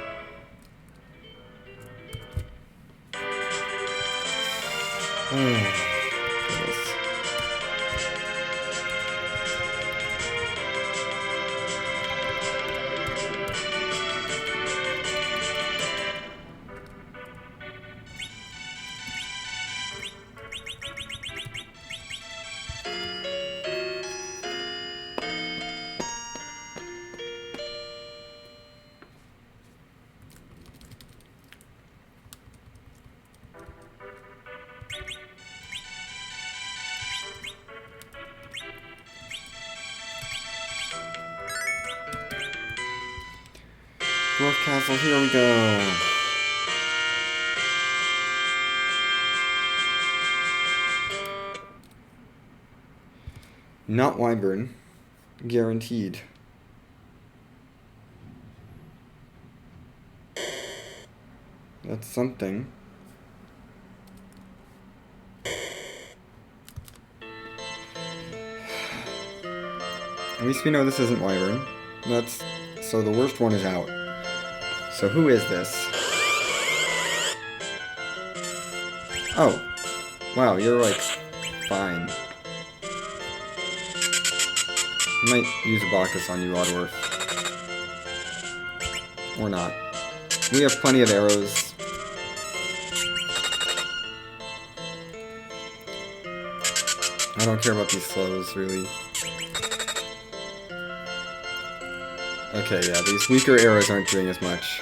Dwarf Castle, here we go. Not Wyvern. Guaranteed. That's something. At least we know this isn't Wyvern. So the worst one is out. So who is this? Oh. Wow, you're like fine. I might use a Bacchus on you, Oddworth. Or not. We have plenty of arrows. I don't care about these slows, really. Okay, yeah, these weaker arrows aren't doing as much.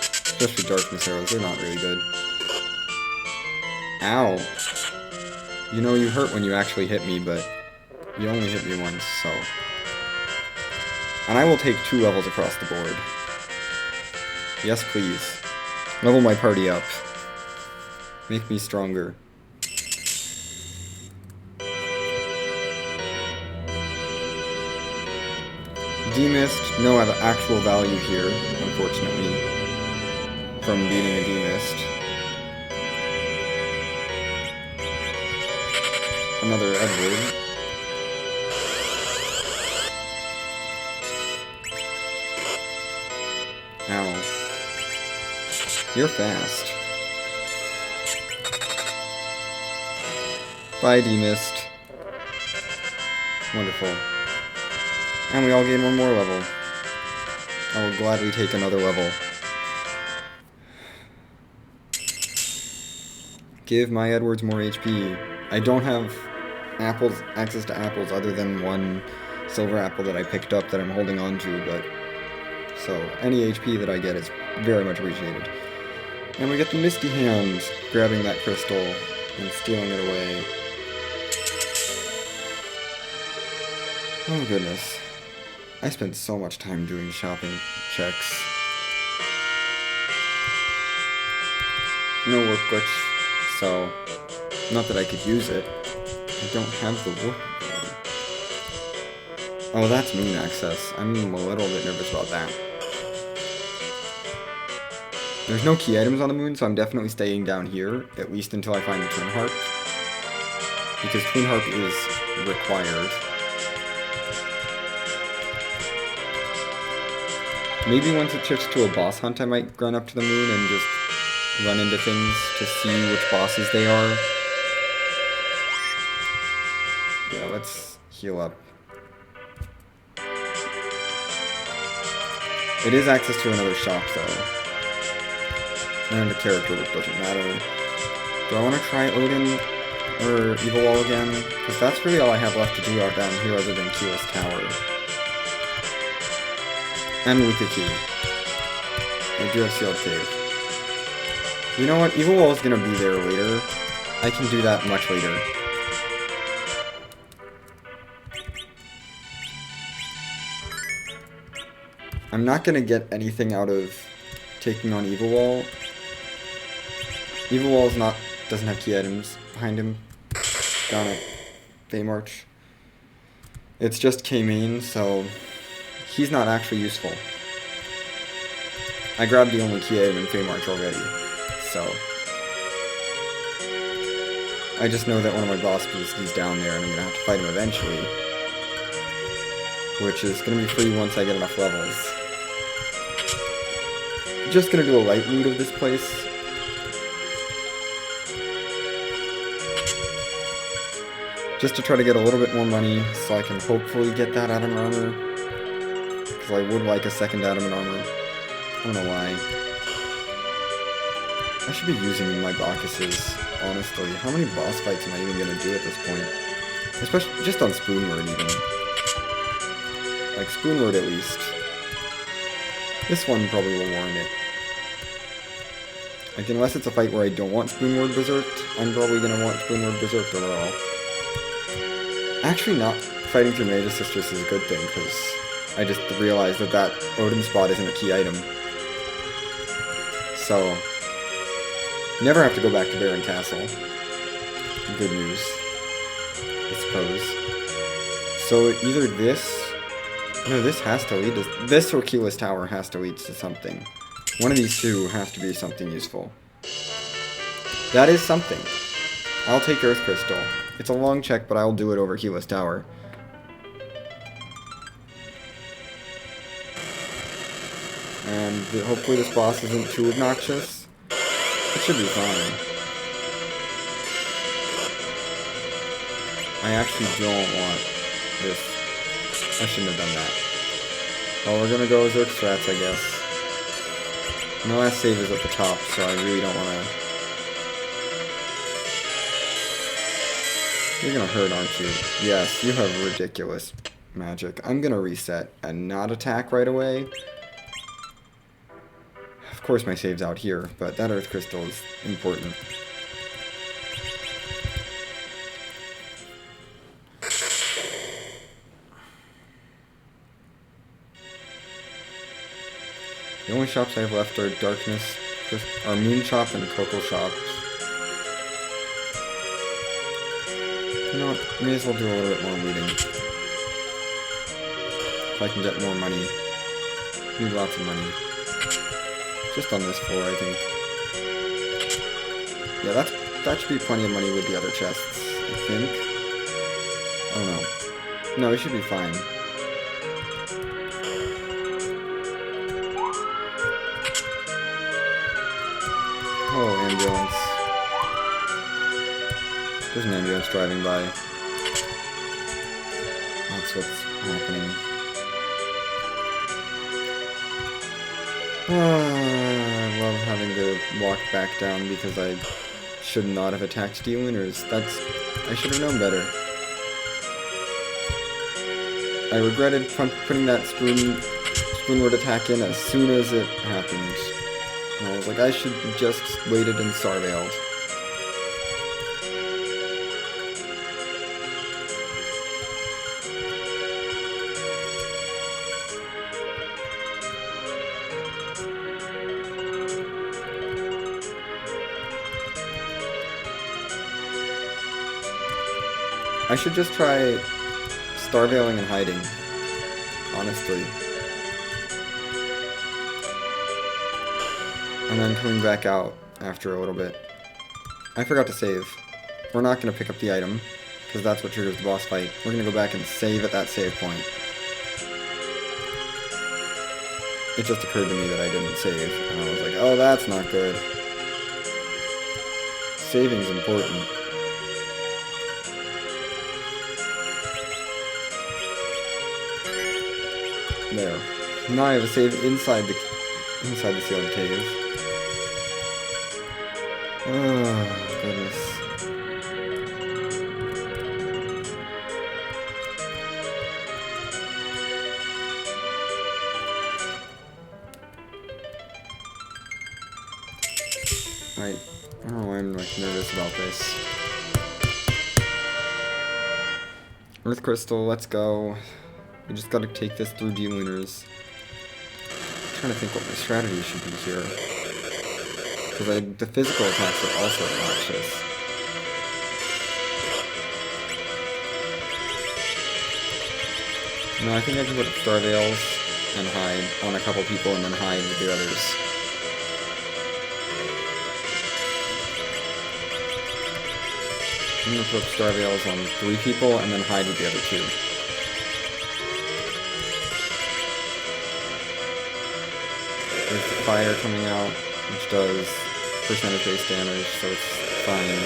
Especially darkness arrows, they're not really good. Ow! You know you hurt when you actually hit me, but you only hit me once, so... And I will take 2 levels across the board. Yes, please. Level my party up. Make me stronger. Demist, no actual value here, unfortunately, from beating a demist. Another Edward. Ow. You're fast. Bye, demist. Wonderful. And we all gain 1 more level. I will gladly take another level. Give my Edwards more HP. I don't have access to apples other than 1 silver apple that I picked up that I'm holding on to, but... So, any HP that I get is very much appreciated. And we get the Misty Hand, grabbing that crystal and stealing it away. Oh goodness. I spent so much time doing shopping checks. No work glitch, so not that I could use it. I don't have the work. Oh, that's moon access. I'm a little bit nervous about that. There's no key items on the moon, so I'm definitely staying down here, at least until I find the Twin Harp. Because Twin Harp is required. Maybe once it shifts to a boss hunt, I might run up to the moon and just run into things to see which bosses they are. Yeah, let's heal up. It is access to another shop, though. And the character, which doesn't matter. Do I want to try Odin or Evil Wall again? Because that's really all I have left to do out down here other than Keyless Tower. And Luka Key. I do have Sealed Cave. You know what? Evil Wall is going to be there later. I can do that much later. I'm not going to get anything out of taking on Evil Wall. Evil Wall doesn't have key items behind him. Down at Baymarch. It's just K-Main, so he's not actually useful. I grabbed the only key item in Baymarch already, so I just know that one of my boss boosts is down there and I'm gonna have to fight him eventually. Which is gonna be free once I get enough levels. Just gonna do a light loot of this place. Just to try to get a little bit more money, so I can hopefully get that adamant armor. Because I would like a second adamant armor. I don't know why. I should be using my Bacchuses, honestly. How many boss fights am I even gonna do at this point? Especially just on Spoonword, even. Like, Spoonword at least. This one probably will warrant it. Like, unless it's a fight where I don't want Spoonword Berserked, I'm probably gonna want Spoonword Berserked overall. Actually, not fighting through Mage's Sistress is a good thing, because I just realized that Odin spot isn't a key item. So, never have to go back to Baron Castle. Good news, I suppose. So, either this... No, this has to lead to... This or Keyless Tower has to lead to something. One of these two has to be something useful. That is something. I'll take Earth Crystal. It's a long check, but I'll do it over Keyless Tower. And hopefully this boss isn't too obnoxious. It should be fine. I actually don't want this I shouldn't have done that. Oh, we're gonna go Zerk strats, I guess. My last save is at the top, so I really don't wanna... You're gonna hurt, aren't you? Yes, you have ridiculous magic. I'm gonna reset and not attack right away. Of course my save's out here, but that Earth Crystal is important. The only shops I have left are Darkness, are Moon Shop and Cocoa Shop. You know what, may as well do a little bit more looting. If I can get more money. Need lots of money. Just on this floor, I think. Yeah, that should be plenty of money with the other chests, I think. I don't know. No, it should be fine. Oh, ambulance. There's an ambulance driving by. That's what's happening. I love having to walk back down because I should not have attacked D-winners. I should have known better. I regretted putting that spoonward attack in as soon as it happened. And I was like, I should have just waited and Starveiled. I should just try Starveiling and hiding, honestly. And then coming back out after a little bit. I forgot to save. We're not going to pick up the item, because that's what triggers the boss fight. We're going to go back and save at that save point. It just occurred to me that I didn't save, and I was like, oh, that's not good. Saving's important. There. Now I have a save inside the sealed cave. Oh, goodness. I don't know why I'm like nervous about this. Earth Crystal, let's go. We just gotta take this through D-winners. I'm trying to think what my strategy should be here. Because the physical attacks are also obnoxious. No, I think I can put up Starveils and hide on a couple people and then hide with the others. I'm gonna put up Starveils on 3 people and then hide with the other 2. There's the fire coming out, which does percentage base damage, so it's fine.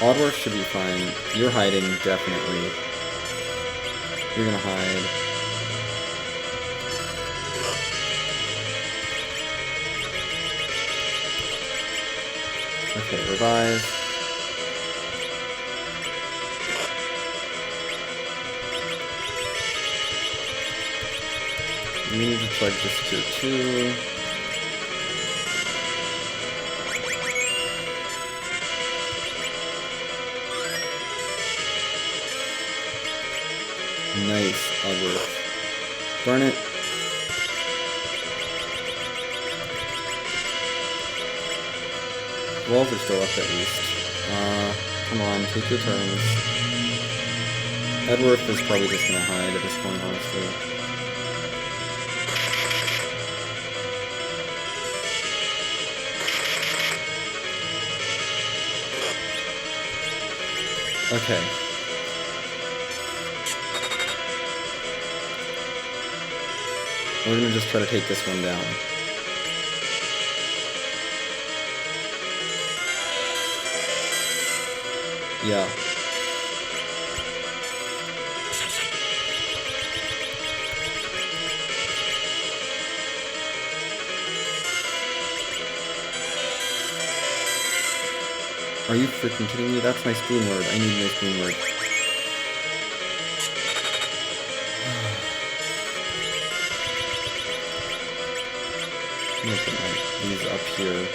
Oddworth should be fine. You're hiding, definitely. You're gonna hide. Okay, revive. We need to check this tier 2. Nice, Oddworth. Darn it. Walls are still up at least. Come on, take your turns. Edworth is probably just gonna hide at this point, honestly. Okay. We're gonna just try to take this one down. Yeah. Are you freaking kidding me? That's my spoon word. I need my spoon word. I'm gonna put these up here.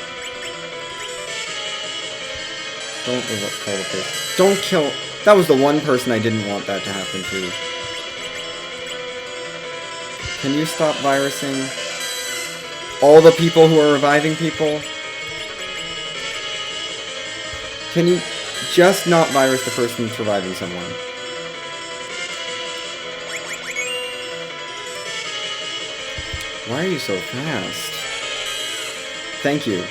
Don't kill the person. Don't kill... That was the one person I didn't want that to happen to. Can you stop virusing all the people who are reviving people? Can you just not virus the person surviving someone? Why are you so fast? Thank you.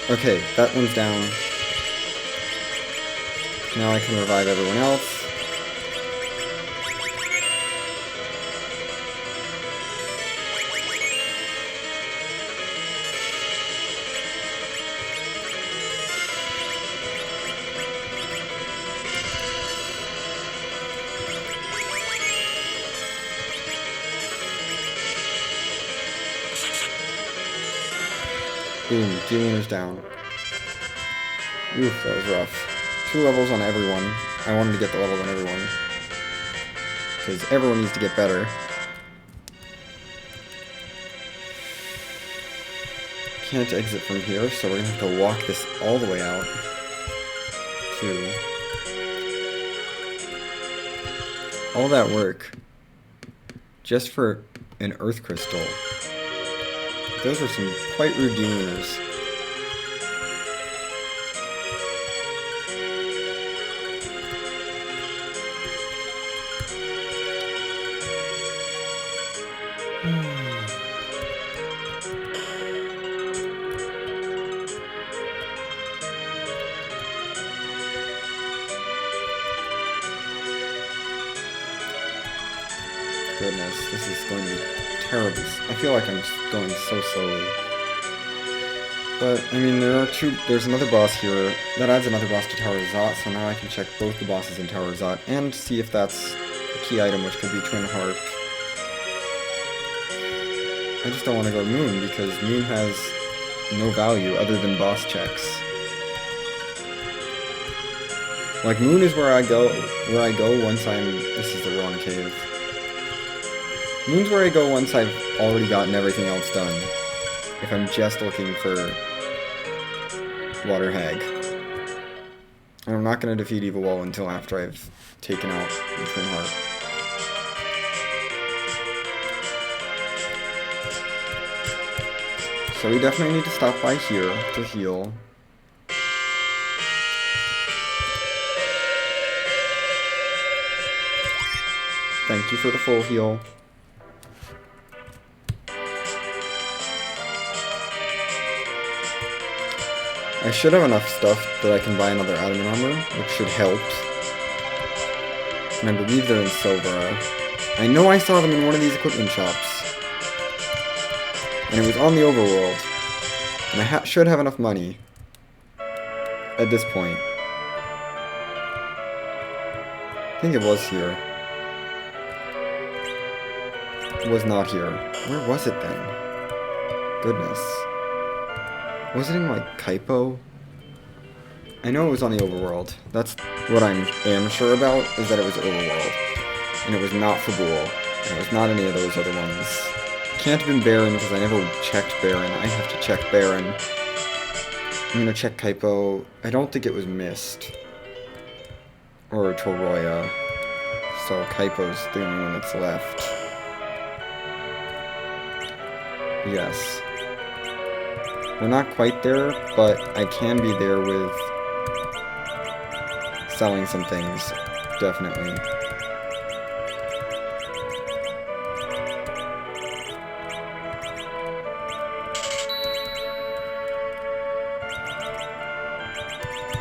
Okay, that one's down. Now I can revive everyone else. Boom, G-Winer's down. Oof, that was rough. 2 levels on everyone. I wanted to get the levels on everyone. Because everyone needs to get better. Can't exit from here, so we're gonna have to walk this all the way out. To... all that work. Just for an earth crystal. Those were some quite rude G-Winers. Goodness, this is going to be terrible. I feel like I'm going so slowly. But, I mean, there's another boss here. That adds another boss to Tower Zot, so now I can check both the bosses in Tower Zot and see if that's a key item, which could be Twin Harp. I just don't want to go Moon, because Moon has no value other than boss checks. Like, Moon is where I go once I'm... This is the wrong cave. Moon's where I go once I've already gotten everything else done. If I'm just looking for Water Hag. And I'm not going to defeat Evil Wall until after I've taken out the Twin Heart. So we definitely need to stop by here to heal. Thank you for the full heal. I should have enough stuff that I can buy another adamant armor, which should help. And I believe they're in Silvera. I know I saw them in one of these equipment shops. And it was on the overworld. And I should have enough money. At this point. I think it was here. It was not here. Where was it then? Goodness. Was it in, like, Kaipo? I know it was on the overworld. That's what I am sure about, is that it was overworld. And it was not Fabul. And it was not any of those other ones. Can't have been Baron, because I never checked Baron. I have to check Baron. I'm gonna check Kaipo. I don't think it was Mist. Or Toroya. So Kaipo's the only one that's left. Yes. We're not quite there, but I can be there with selling some things, definitely.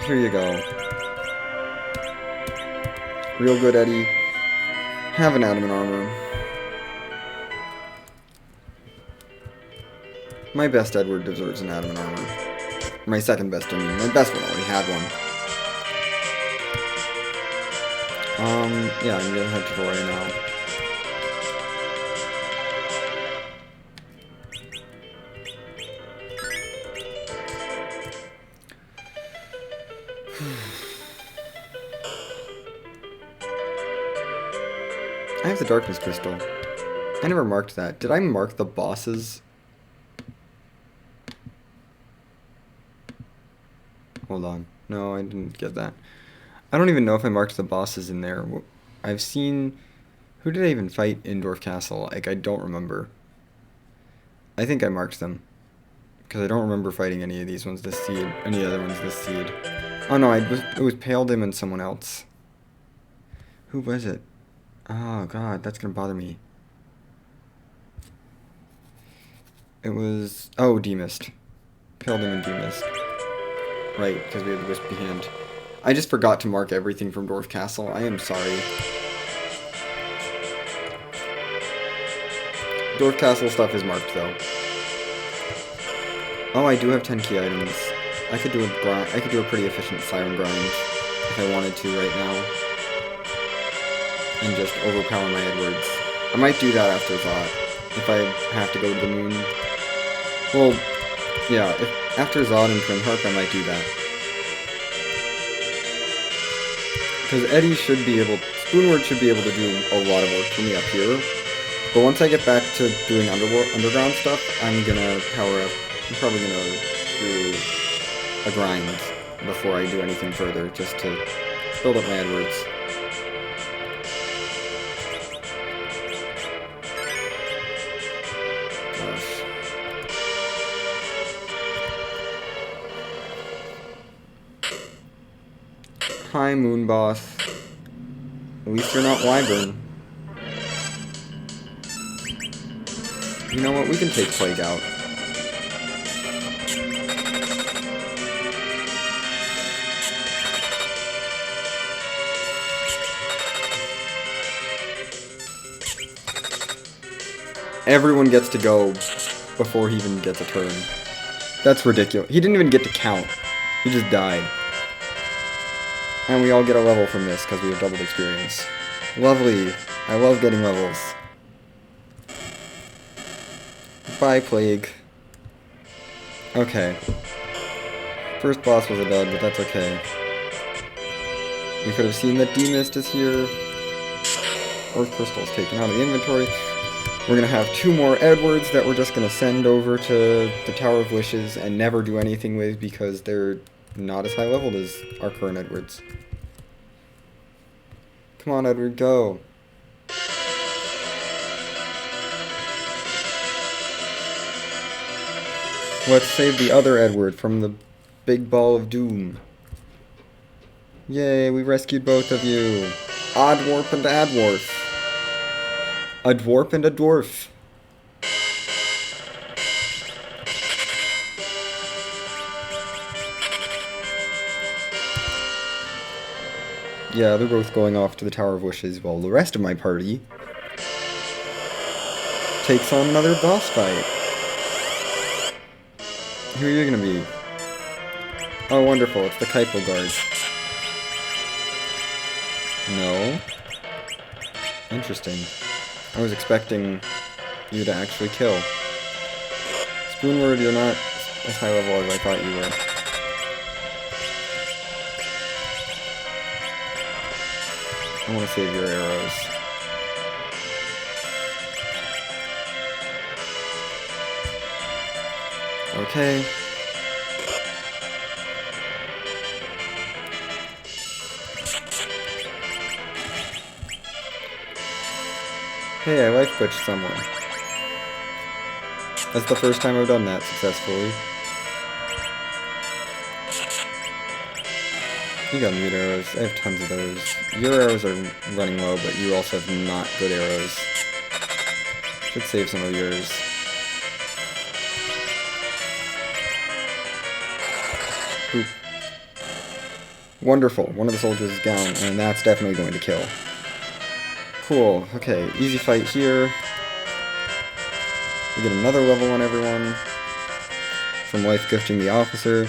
Here you go. Real good, Eddie. Have an adamant armor. My best Edward deserves an adamant armor. My second best, I mean. My best one already had one. Yeah, I'm gonna head to Roya now. I have the darkness crystal. I never marked that. Did I mark the bosses? Hold on. No, I didn't get that. I don't even know if I marked the bosses in there. I've seen... Who did I even fight in Dwarf Castle? Like, I don't remember. I think I marked them. Because I don't remember fighting any of these ones this seed. Any other ones this seed. Oh no, it was Paladin and someone else. Who was it? Oh god, that's gonna bother me. It was... Oh, Demist. Paladin and Demist. Right, because we had the Wispy Hand. I just forgot to mark everything from Dwarf Castle. I am sorry. Dwarf Castle stuff is marked, though. Oh, I do have 10 key items. I could do a grind. I could do a pretty efficient Siren grind if I wanted to right now, and just overpower my Edwards. I might do that after Zot if I have to go to the moon. Well, yeah. If after Zod and Twin Harp, I might do that. Because Eddie should be able... Spoonward should be able to do a lot of work for me up here. But once I get back to doing underground stuff, I'm gonna power up. I'm probably gonna do a grind before I do anything further, just to build up my Edwards. Gosh. Hi, Moon Boss. At least you're not Wyvern. You know what? We can take Plague out. Everyone gets to go before he even gets a turn. That's ridiculous. He didn't even get to count. He just died. And we all get a level from this because we have doubled experience. Lovely. I love getting levels. Bye, Plague. Okay. First boss was a dud, but that's okay. We could have seen that D-Mist is here. Earth Crystal's taken out of the inventory. We're gonna have 2 more Edwards that we're just gonna send over to the Tower of Wishes and never do anything with because they're not as high leveled as our current Edwards. Come on, Edward, go. Let's save the other Edward from the big ball of doom. Yay, we rescued both of you. Oddwarp and Adwarf. A dwarf and a dwarf. Yeah, they're both going off to the Tower of Wishes while the rest of my party takes on another boss fight. Who are you gonna be? Oh, wonderful, it's the Kaipo Guard. No? Interesting. I was expecting you to actually kill. Spoonward, you're not as high level as I thought you were. I want to save your arrows. Okay. Hey, I life glitched someone. That's the first time I've done that successfully. You got mute arrows. I have tons of those. Your arrows are running low, but you also have not good arrows. Should save some of yours. Boop. Wonderful. One of the soldiers is down, and that's definitely going to kill. Cool. Okay, easy fight here. We get another level on everyone from life gifting the officer.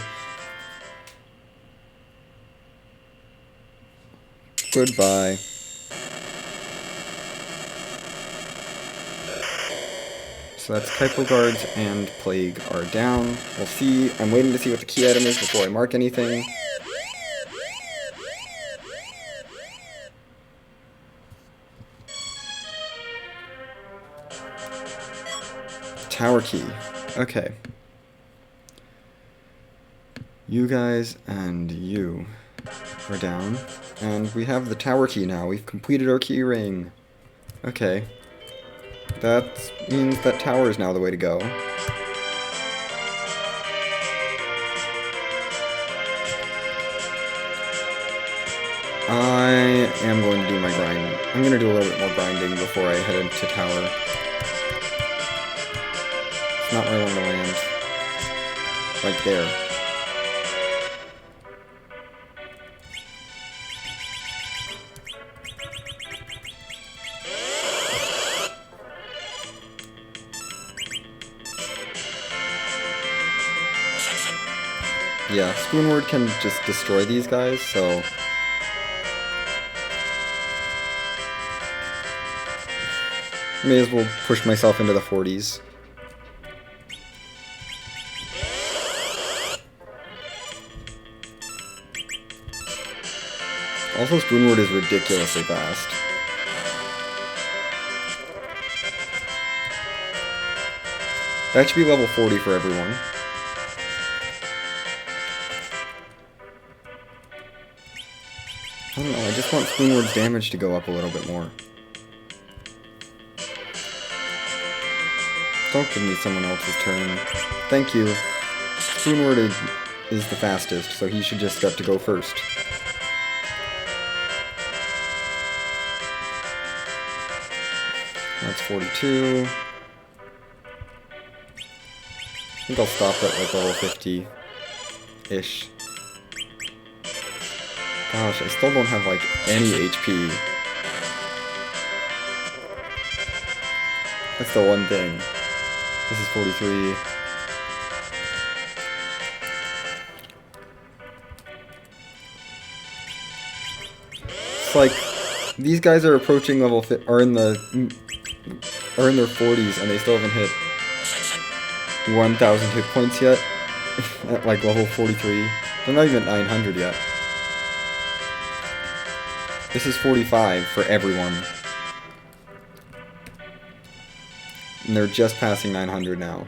Goodbye. So that's Kaipo Guards and Plague are down. We'll see. I'm waiting to see what the key item is before I mark anything. tower key. Okay. You guys and you are down. And we have the tower key now. We've completed our key ring. Okay. That means that tower is now the way to go. I am going to do my grind. I'm going to do a little bit more grinding before I head into tower. It's not where I want to land. Right there. Yeah, Spoonward can just destroy these guys, so... may as well push myself into the 40s. Also, Spoonward is ridiculously fast. That should be level 40 for everyone. I don't know, I just want Spoonward's damage to go up a little bit more. Don't give me someone else's turn. Thank you. Spoonward is the fastest, so he should just get to go first. That's 42. I think I'll stop at like level 50-ish. Gosh, I still don't have like any HP. That's the one thing. This is 43. It's like these guys are approaching level are in their 40s and they still haven't hit 1,000 hit points yet. At like level 43. They're not even at 900 yet. This is 45 for everyone. And they're just passing 900 now.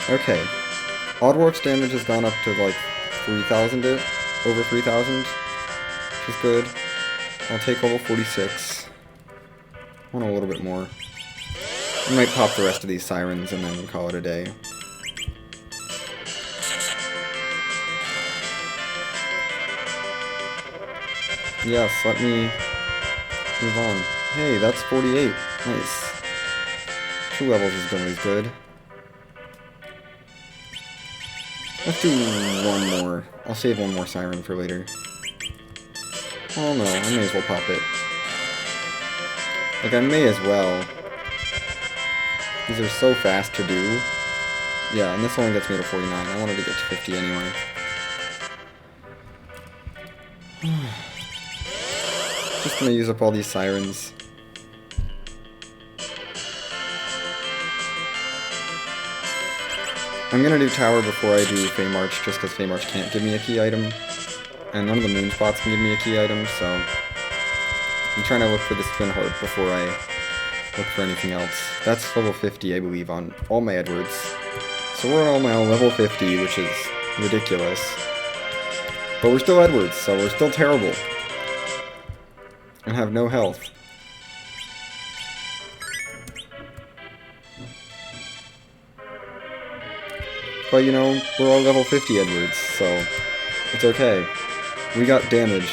Okay. Oddwarf's damage has gone up to like 3,000, over 3,000, which is good. I'll take level 46. I want a little bit more. I might pop the rest of these sirens and then call it a day. Yes, let me move on. Hey, that's 48. Nice. 2 levels is always good. Let's do one more. I'll save one more siren for later. Oh no, I may as well pop it. Like, I may as well. These are so fast to do. Yeah, and this only gets me to 49. I wanted to get to 50 anyway. Just gonna use up all these sirens. I'm gonna do tower before I do Fey March, just because Fey March can't give me a key item. And none of the moon spots can give me a key item, so... I'm trying to look for the spin heart before I look for anything else. That's level 50, I believe, on all my Edwards. So we're on my level 50, which is ridiculous. But we're still Edwards, so we're still terrible. And have no health. But you know, we're all level 50 Edwards, so it's okay. We got damage.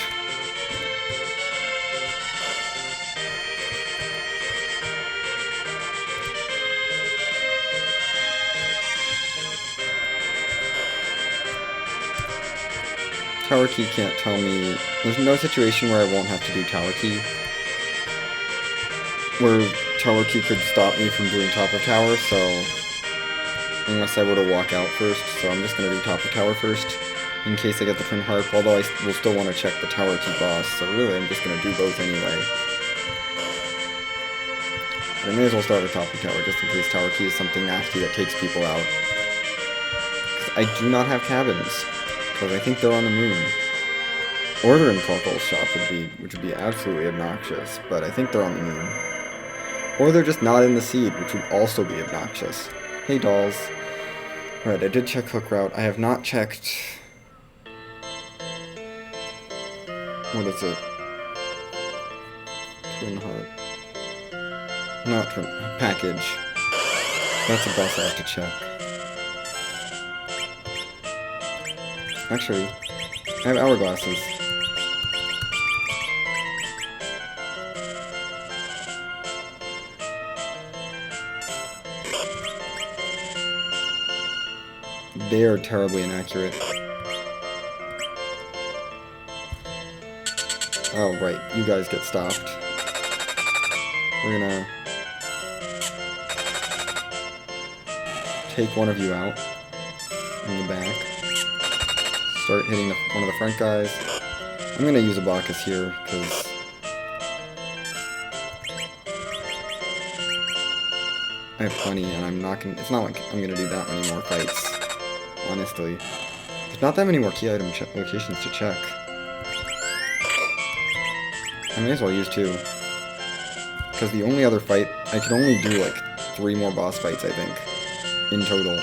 Tower key can't tell me... There's no situation where I won't have to do tower key. Where tower key could stop me from doing top of tower, so... Unless I were to walk out first, so I'm just going to do top of tower first. In case I get the twin harp, although I will still want to check the tower key boss, so really I'm just going to do both anyway. But I may as well start with top of tower, just in case tower key is something nasty that takes people out. Because I do not have cabins. Because I think they're on the moon. Or they're in Cockle's shop, which would be absolutely obnoxious, but I think they're on the moon. Or they're just not in the seed, which would also be obnoxious. Hey, dolls. Alright, I did check hook route. I have not checked... What is it? Twin heart. Not twin... Package. That's a bus I have to check. Actually, I have hourglasses. They are terribly inaccurate. Oh, right. You guys get stopped. We're gonna... take one of you out. In the back. Start hitting one of the front guys. I'm gonna use a Bacchus here, because... I have plenty, and I'm not gonna... It's not like I'm gonna do that many more fights. Honestly. There's not that many more key item locations to check. I may as well use 2. Because the only other fight... I can only do, like, 3 more boss fights, I think. In total.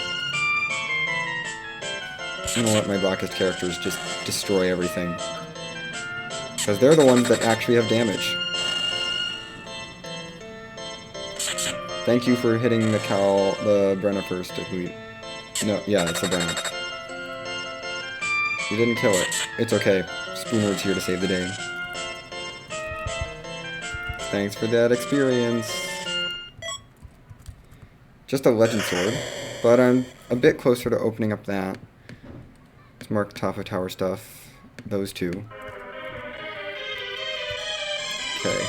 I'm gonna let my Bacchus characters just destroy everything. Because they're the ones that actually have damage. Thank you for hitting the Brenna first, I believe. No, yeah, it's the Brenna. You didn't kill it. It's okay. Spoonward's here to save the day. Thanks for that experience. Just a Legend Sword, but I'm a bit closer to opening up that. Let's mark top of tower stuff. Those 2. Okay.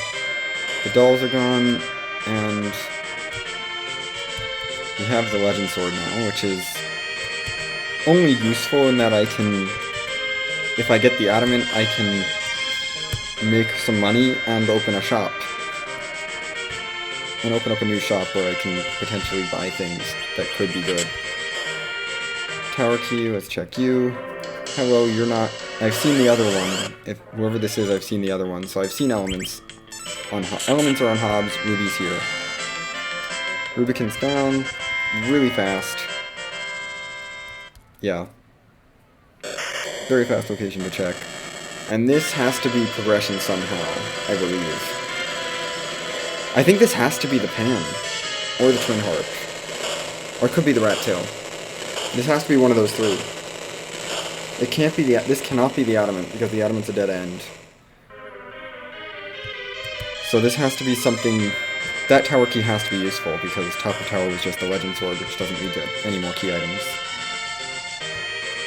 The dolls are gone, and we have the Legend Sword now, which is only useful in that I can, if I get the adamant, I can make some money and open a shop. And open up a new shop where I can potentially buy things that could be good. Tower key, let's check you. Hello, you're not... I've seen the other one. If whoever this is, I've seen the other one. So I've seen elements. Elements are on Hobbs, Ruby's here. Rubicon's down. Really fast. Yeah. Very fast location to check. And this has to be progression somehow, I believe. I think this has to be the Pan. Or the Twin Harp. Or it could be the Rat Tail. This has to be one of those 3. It can't be this cannot be the Adamant, because the Adamant's a dead end. So this has to be something... That tower key has to be useful, because top of tower was just the Legend Sword, which doesn't need any more key items.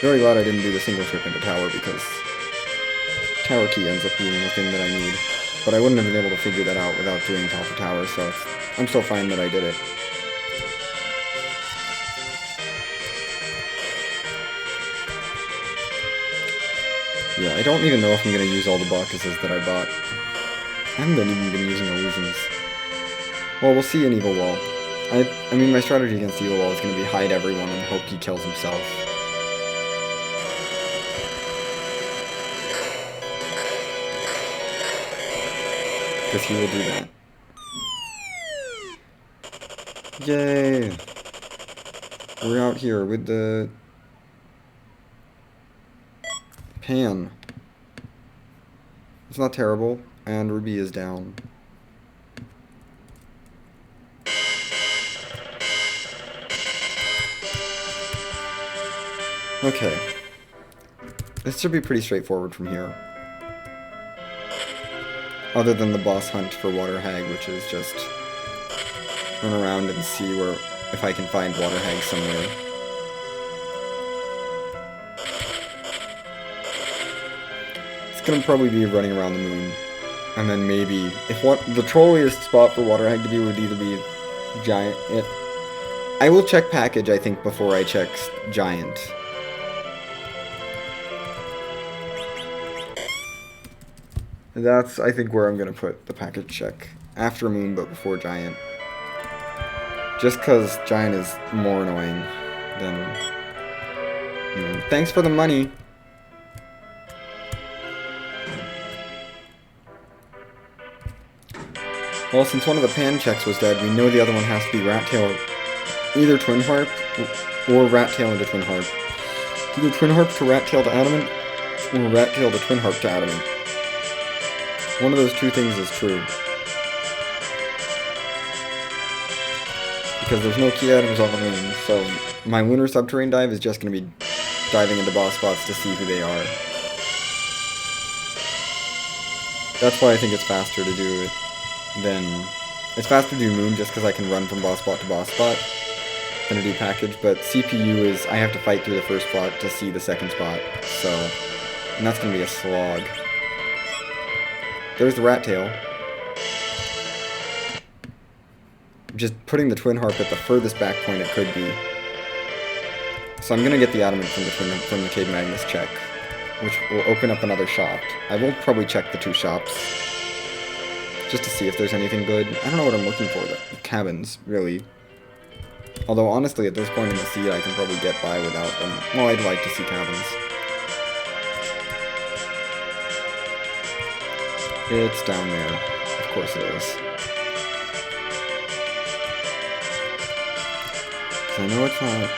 Very glad I didn't do the single trip into tower, because tower key ends up being the thing that I need. But I wouldn't have been able to figure that out without doing top of tower, so I'm still fine that I did it. Yeah, I don't even know if I'm going to use all the Bacchuses that I bought. I haven't even been using illusions. Well, we'll see in Evil Wall. I mean, my strategy against Evil Wall is going to be hide everyone and hope he kills himself. Because he will do that. Yay! We're out here with the... Pan. It's not terrible, and Ruby is down. Okay. This should be pretty straightforward from here. Other than the boss hunt for Water Hag, which is just run around and see if I can find Water Hag somewhere. It's gonna probably be running around the moon. And then maybe, the trolliest spot for Water Hag to be would either be Giant. I will check Package, I think, before I check Giant. That's, I think, where I'm going to put the Package check. After Moon, but before Giant. Just because Giant is more annoying than Moon. Thanks for the money! Well, since one of the pan checks was dead, we know the other one has to be Rat Tail, either Twin Harp or Rat Tail into Twin Harp. Either Twin Harp to Rat Tail to Adamant, or Rat Tail to Twin Harp to Adamant. One of those two things is true. Because there's no key items on the moon, so my lunar subterranean dive is just going to be diving into boss spots to see who they are. That's why I think it's faster to do it than... It's faster to do moon just because I can run from boss spot to boss spot than to do package, but CPU is I have to fight through the first spot to see the second spot, so... And that's going to be a slog. There's the Rat Tail. Just putting the Twin Harp at the furthest back point it could be. So I'm going to get the Adamant from the Cave Magnus check, which will open up another shop. I will probably check the two shops, just to see if there's anything good. I don't know what I'm looking for, though. Cabins, really. Although, honestly, at this point in the seed, I can probably get by without them. Well, I'd like to see cabins. It's down there. Of course it is. I know it's not...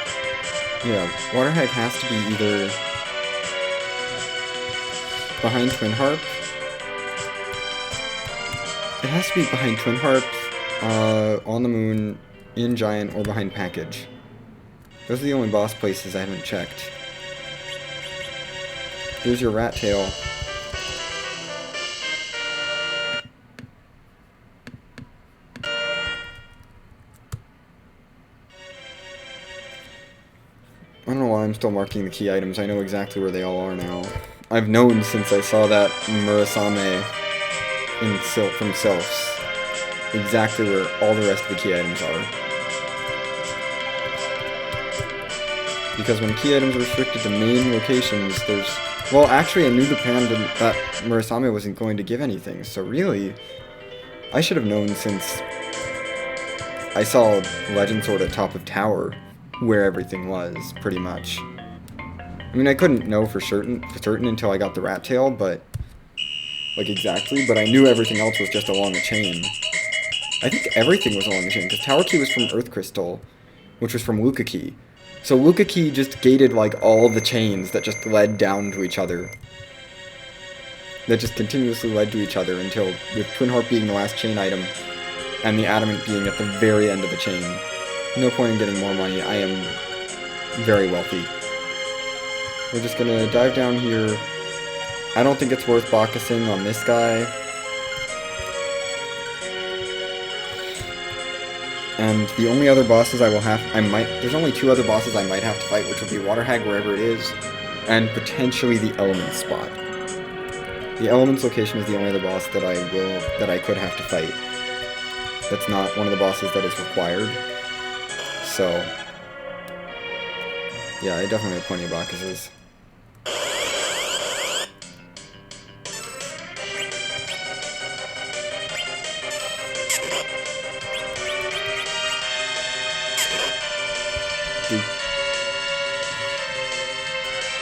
Yeah, Water Hag has to be either behind Twin Harp. It has to be behind Twin Harp, on the moon, in Giant, or behind Package. Those are the only boss places I haven't checked. Here's your Rat Tail. I don't know why I'm still marking the key items. I know exactly where they all are now. I've known since I saw that Murasame from Sylphs exactly where all the rest of the key items are. Because when key items are restricted to main locations, there's... Well, actually, I knew the pan that Murasame wasn't going to give anything, so really, I should have known since I saw Legend Sword at top of tower where everything was, pretty much. I mean, I couldn't know for certain until I got the Rat Tail, but... Like, exactly, but I knew everything else was just along a chain. I think everything was along the chain, because Tower Key was from Earth Crystal, which was from Luca Key. So Luca Key just gated, like, all the chains that just led down to each other. That just continuously led to each other until, with Twin Harp being the last chain item, and the Adamant being at the very end of the chain. No point in getting more money, I am very wealthy. We're just gonna dive down here. I don't think it's worth Bacchusing on this guy. And the only other bosses there's only two other bosses I might have to fight, which would be Water Hag wherever it is, and potentially the Elements spot. The Elements location is the only other boss that I could have to fight. That's not one of the bosses that is required. So, yeah, I definitely have plenty of Bacchuses.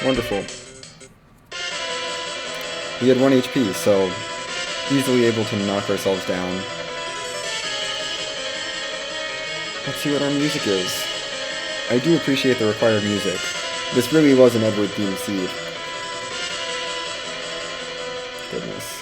Wonderful. We had 1 HP, so easily able to knock ourselves down. Let's see what our music is. I do appreciate the required music. This really was an Edward-themed seed. Goodness.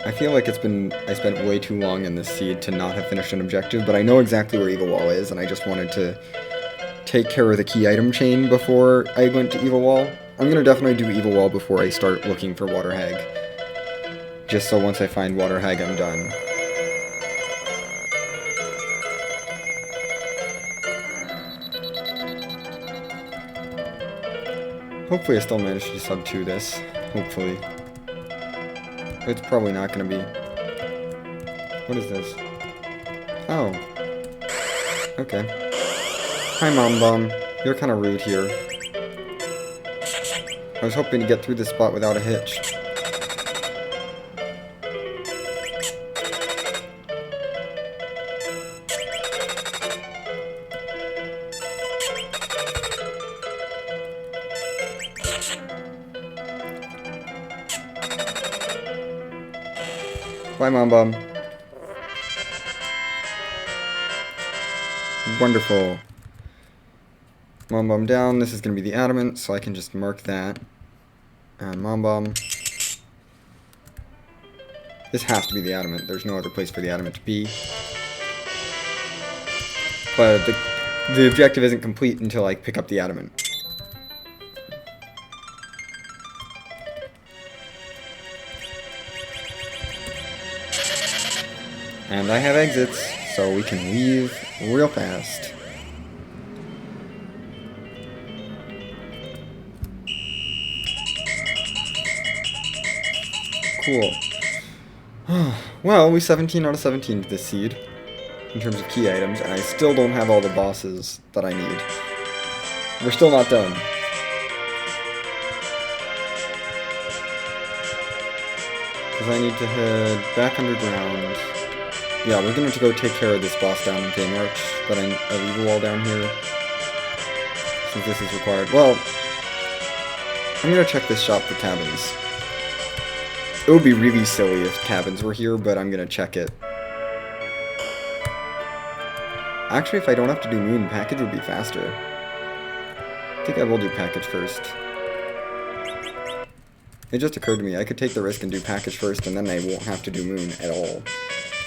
I feel like I spent way too long in this seed to not have finished an objective, but I know exactly where Evil Wall is, and I just wanted to take care of the key item chain before I went to Evil Wall. I'm gonna definitely do Evil Wall before I start looking for Water Hag. Just so once I find Water Hag, I'm done. Hopefully I still manage to sub 2 this. Hopefully. It's probably not gonna be. What is this? Oh. Okay. Hi, Mom Bum. You're kinda rude here. I was hoping to get through this spot without a hitch. Bye, Mom Bum. Wonderful. Mom Bum down. This is going to be the adamant, so I can just mark that. And Mom Bum. This has to be the adamant. There's no other place for the adamant to be. But the objective isn't complete until I pick up the adamant. And I have exits, so we can leave real fast. Cool. Well, we 17 out of 17 this seed, in terms of key items, and I still don't have all the bosses that I need. We're still not done. Because I need to head back underground. Yeah, we're going to go take care of this boss down in March that of Evil Wall down here, since this is required. Well, I'm going to check this shop for cabins. It would be really silly if cabins were here, but I'm going to check it. Actually, if I don't have to do moon, package would be faster. I think I will do package first. It just occurred to me, I could take the risk and do package first, and then I won't have to do moon at all.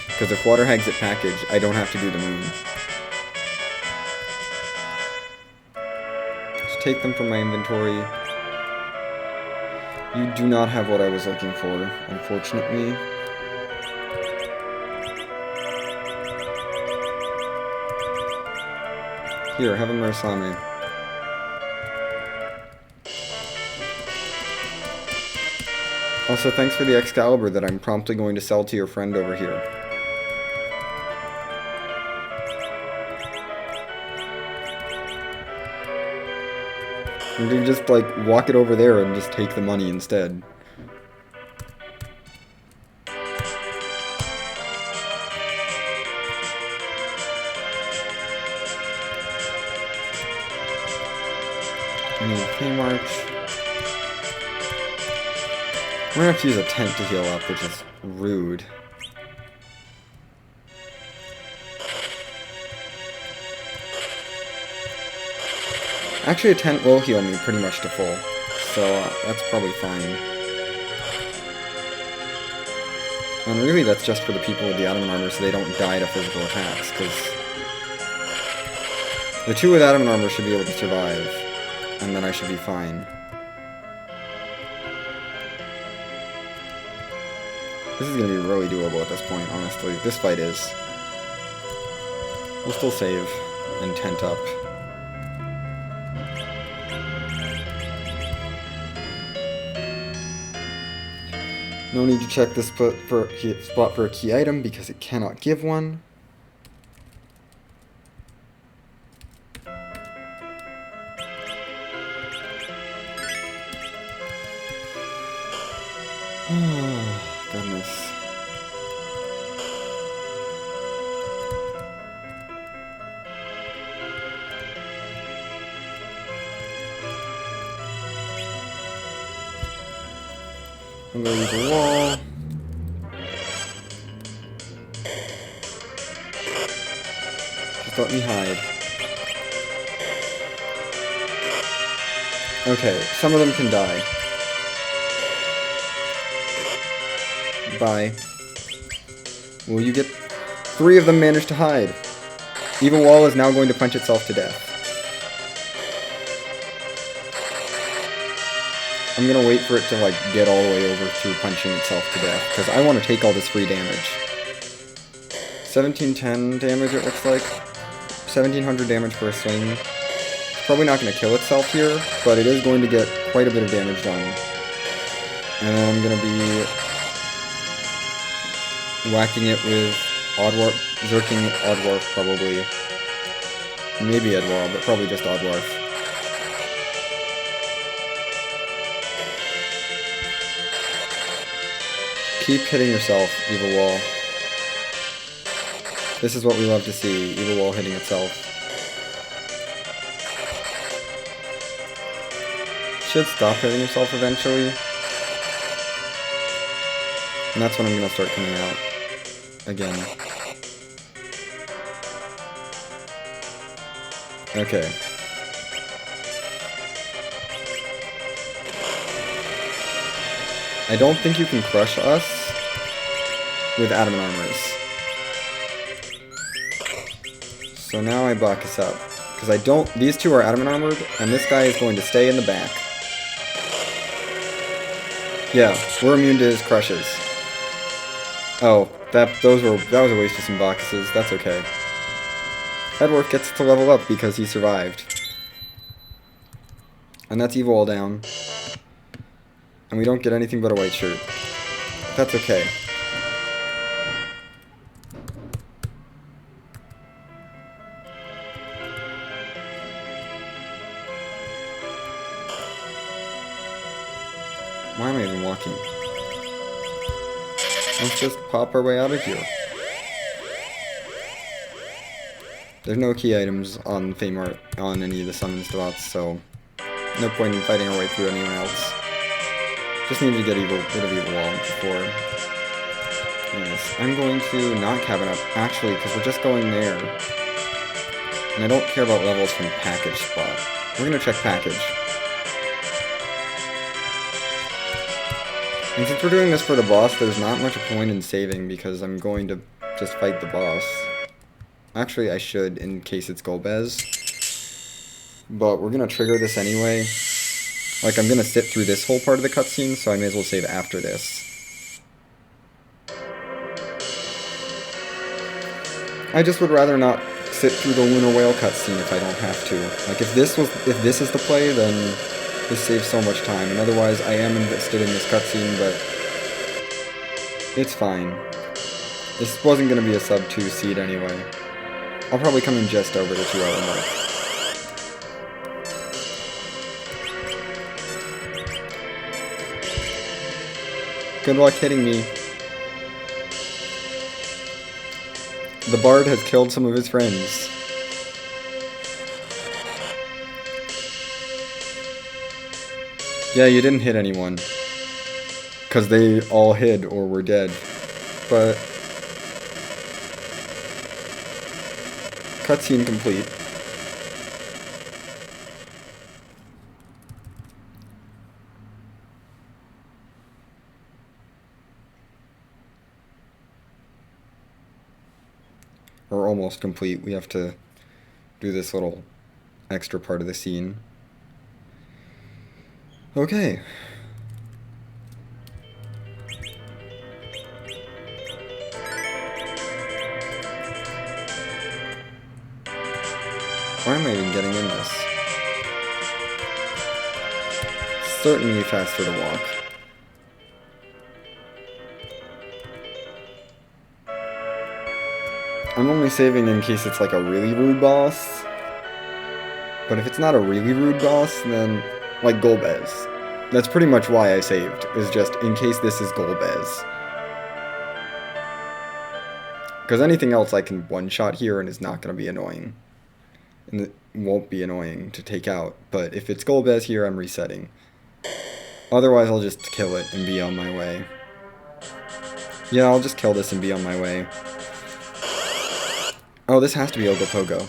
Because if water hags at package, I don't have to do the moon. Just take them from my inventory. You do not have what I was looking for, unfortunately. Here, have a Murasame. Also, thanks for the Excalibur that I'm promptly going to sell to your friend over here. You can just, like, walk it over there and just take the money instead. I need Kmarch. We're gonna have to use a tent to heal up, which is rude. Actually, a tent will heal me pretty much to full, so that's probably fine. And really, that's just for the people with the adamant armor so they don't die to physical attacks, because the two with adamant armor should be able to survive, and then I should be fine. This is going to be really doable at this point, honestly. This fight is. We'll still save and tent up. No need to check this spot for a key item because it cannot give one. Oh, goodness. I'm going to leave a wall. Just let me hide. Okay, some of them can die. Bye. Will you get... 3 of them managed to hide. Evil Wall is now going to punch itself to death. I'm gonna wait for it to, like, get all the way over through punching itself to death, because I want to take all this free damage. 1710 damage, it looks like. 1700 damage for a swing. It's probably not going to kill itself here, but it is going to get quite a bit of damage done. And then I'm going to be whacking it with Oddwarf, Zerking Oddwarf, probably. Maybe Edward, but probably just Oddwarf. Keep hitting yourself, Evil Wall. This is what we love to see, Evil Wall hitting itself. Should stop hitting yourself eventually. And that's when I'm gonna start coming out again. Okay. I don't think you can crush us with adamant armors. So now I block us up. Because I don't... These two are adamant armored, and this guy is going to stay in the back. Yeah, we're immune to his crushes. Oh, that was a waste of some Bacchuses. That's okay. Edworth gets to level up because he survived. And that's evil all down. And we don't get anything but a white shirt. That's okay. Why am I even walking? Let's just pop our way out of here. There's no key items on Fame Art on any of the summon spots, so no point in fighting our way through anyone else. Just need to get rid of Evil Wall before. Yes, I'm going to not cabin up, actually, because we're just going there. And I don't care about levels from package spot. We're going to check package. And since we're doing this for the boss, there's not much point in saving because I'm going to just fight the boss. Actually, I should in case it's Golbez. But we're going to trigger this anyway. Like, I'm going to sit through this whole part of the cutscene, so I may as well save after this. I just would rather not sit through the Lunar Whale cutscene if I don't have to. Like, if this is the play, then this saves so much time, and otherwise I am invested in this cutscene, but it's fine. This wasn't going to be a sub 2 seed anyway. I'll probably come in just over the 2 hour mark. Good luck hitting me. The bard has killed some of his friends. Yeah, you didn't hit anyone. Because they all hid or were dead. But... cutscene complete. Or almost complete. We have to do this little extra part of the scene. Okay. Why am I even getting in this? Certainly faster to walk. I'm only saving in case it's like a really rude boss. But if it's not a really rude boss, then like Golbez. That's pretty much why I saved, is just in case this is Golbez. Because anything else I can one-shot here and is not going to be annoying. And it won't be annoying to take out. But if it's Golbez here, I'm resetting. Otherwise, I'll just kill it and be on my way. Yeah, I'll just kill this and be on my way. Oh, this has to be Ogopogo.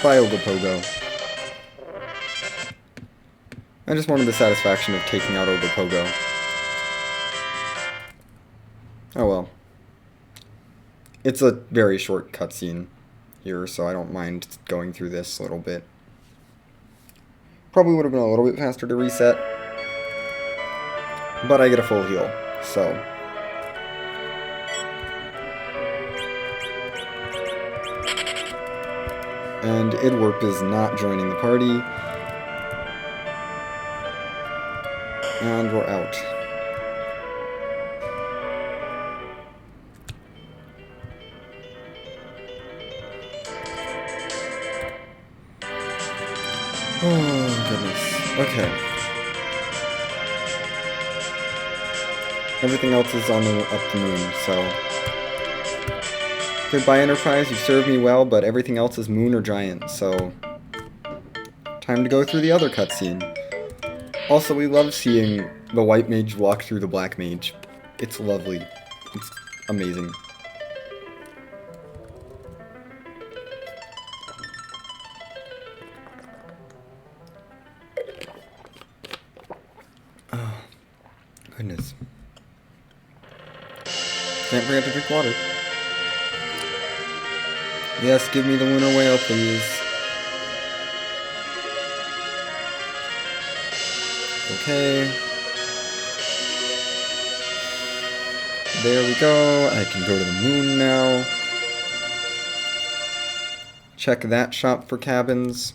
Bye, Ogopogo. I just wanted the satisfaction of taking out Ogopogo. Oh well. It's a very short cutscene here, so I don't mind going through this a little bit. Probably would have been a little bit faster to reset. But I get a full heal, so... And Idwarp is not joining the party. And we're out. Oh, goodness. Okay. Everything else is on up the moon, so... Goodbye, Enterprise, you've served me well, but everything else is moon or giant, so... Time to go through the other cutscene. Also, we love seeing the white mage walk through the black mage. It's lovely. It's amazing. Oh, goodness. Can't forget to drink water. Yes, give me the lunar whale, please. Okay. There we go. I can go to the moon now. Check that shop for cabins.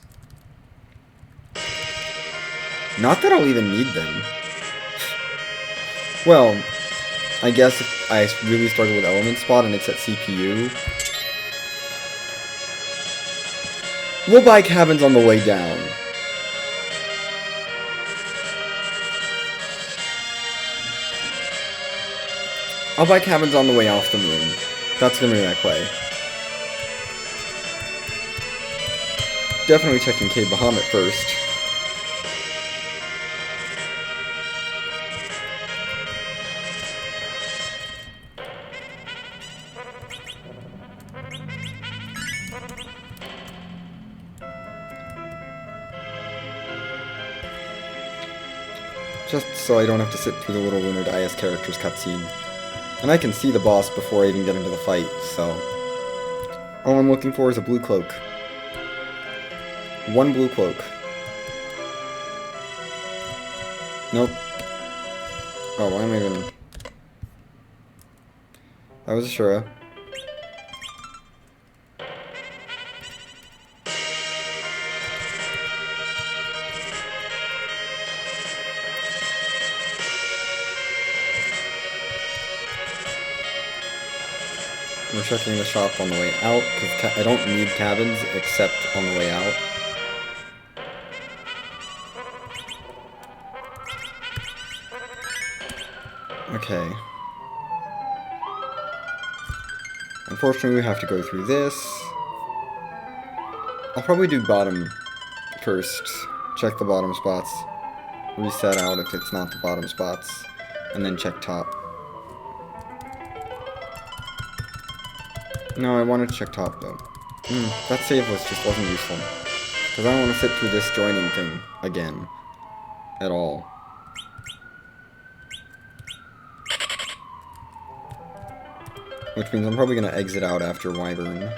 Not that I'll even need them. Well, I guess if I really struggle with element spot and it's at CPU, we'll buy cabins on the way down. I'll buy cabins on the way off the moon. That's gonna be my play. Definitely checking Cave Bahamut first. Just so I don't have to sit through the little Lunar Dias characters cutscene. And I can see the boss before I even get into the fight, so... All I'm looking for is a blue cloak. One blue cloak. Nope. Oh, why am I even... That was Ashura. We're checking the shop on the way out, because I don't need cabins except on the way out. Okay. Unfortunately, we have to go through this. I'll probably do bottom first. Check the bottom spots. Reset out if it's not the bottom spots. And then check top. No, I wanted to check top, though. That save just wasn't useful. Because I don't want to sit through this joining thing again. At all. Which means I'm probably going to exit out after Wyvern.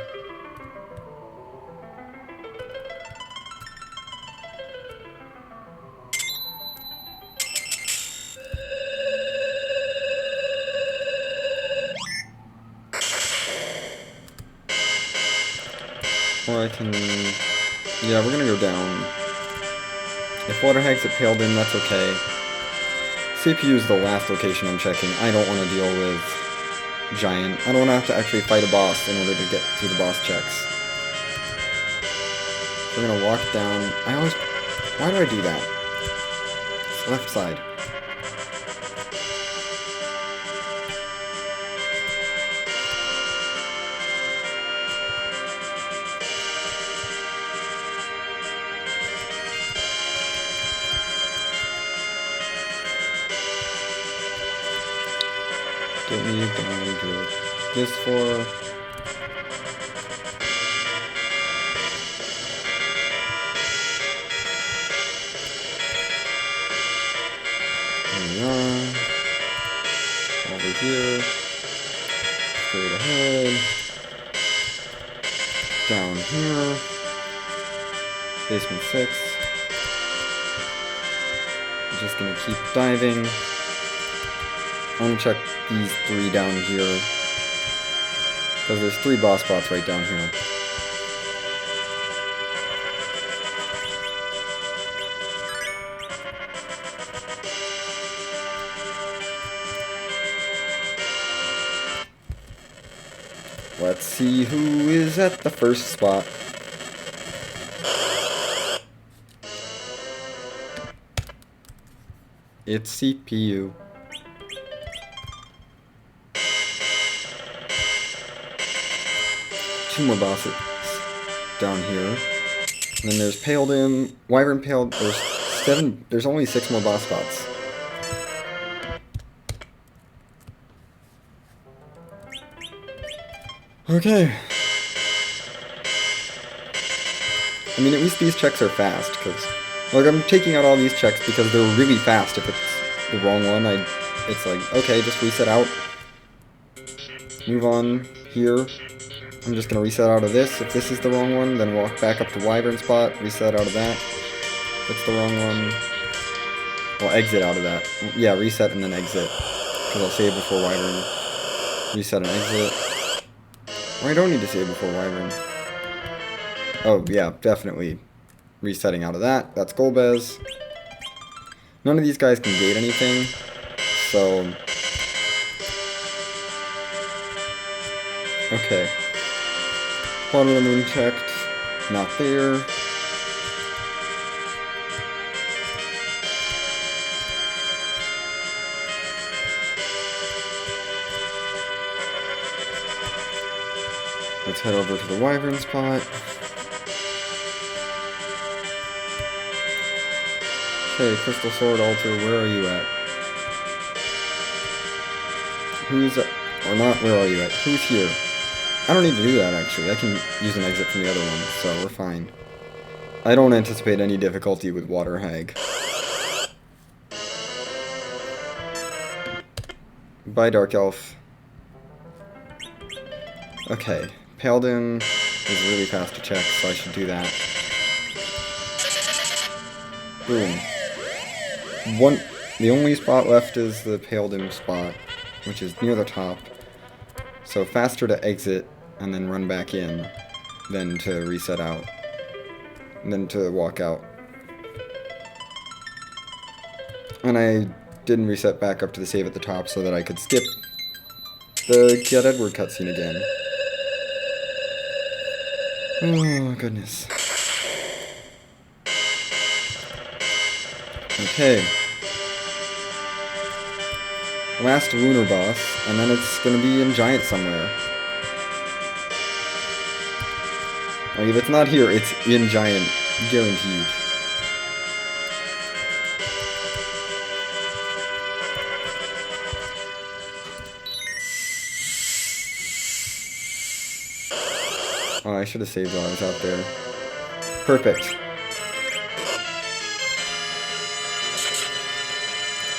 Or I can... Yeah, we're gonna go down. If Water Hags get paled in, that's okay. CPU is the last location I'm checking. I don't want to deal with Giant. I don't want to have to actually fight a boss in order to get through the boss checks. We're gonna walk down... Why do I do that? It's left side. Don't need this for... Over here. Straight ahead. Down here. Basement 6. I'm just gonna keep diving. I'm gonna check these 3 down here. Because there's 3 boss spots right down here. Let's see who is at the first spot. It's CPU. Two more bosses down here. And then there's Wyvern Paled, or There's only 6 more boss spots. Okay. I mean, at least these checks are fast, because... Like, I'm taking out all these checks because they're really fast. If it's the wrong one, it's like, okay, just reset out. Move on here. I'm just gonna reset out of this. If this is the wrong one, then walk back up to Wyvern spot, reset out of that. If it's the wrong one, well, exit out of that. Yeah, reset and then exit. Because I'll save before Wyvern. Reset and exit. Or I don't need to save before Wyvern. Oh, yeah, definitely. Resetting out of that. That's Golbez. None of these guys can gate anything. So... Okay. Water of the Moon checked. Not there. Let's head over to the Wyvern spot. Okay, Crystal Sword Altar, where are you at? Who's... Or not, where are you at? Who's here? I don't need to do that, actually. I can use an exit from the other one, so we're fine. I don't anticipate any difficulty with Water Hag. Bye, Dark Elf. Okay. Paladin is really fast to check, so I should do that. Boom. The only spot left is the Paladin spot, which is near the top. So faster to exit and then run back in than to reset out. And then to walk out. And I didn't reset back up to the save at the top so that I could skip the Get Edward cutscene again. Oh, goodness. Okay. Last lunar boss, and then it's gonna be in Giant somewhere. Like, if it's not here, it's in Giant. Guaranteed. Oh, I should have saved while I was out there. Perfect.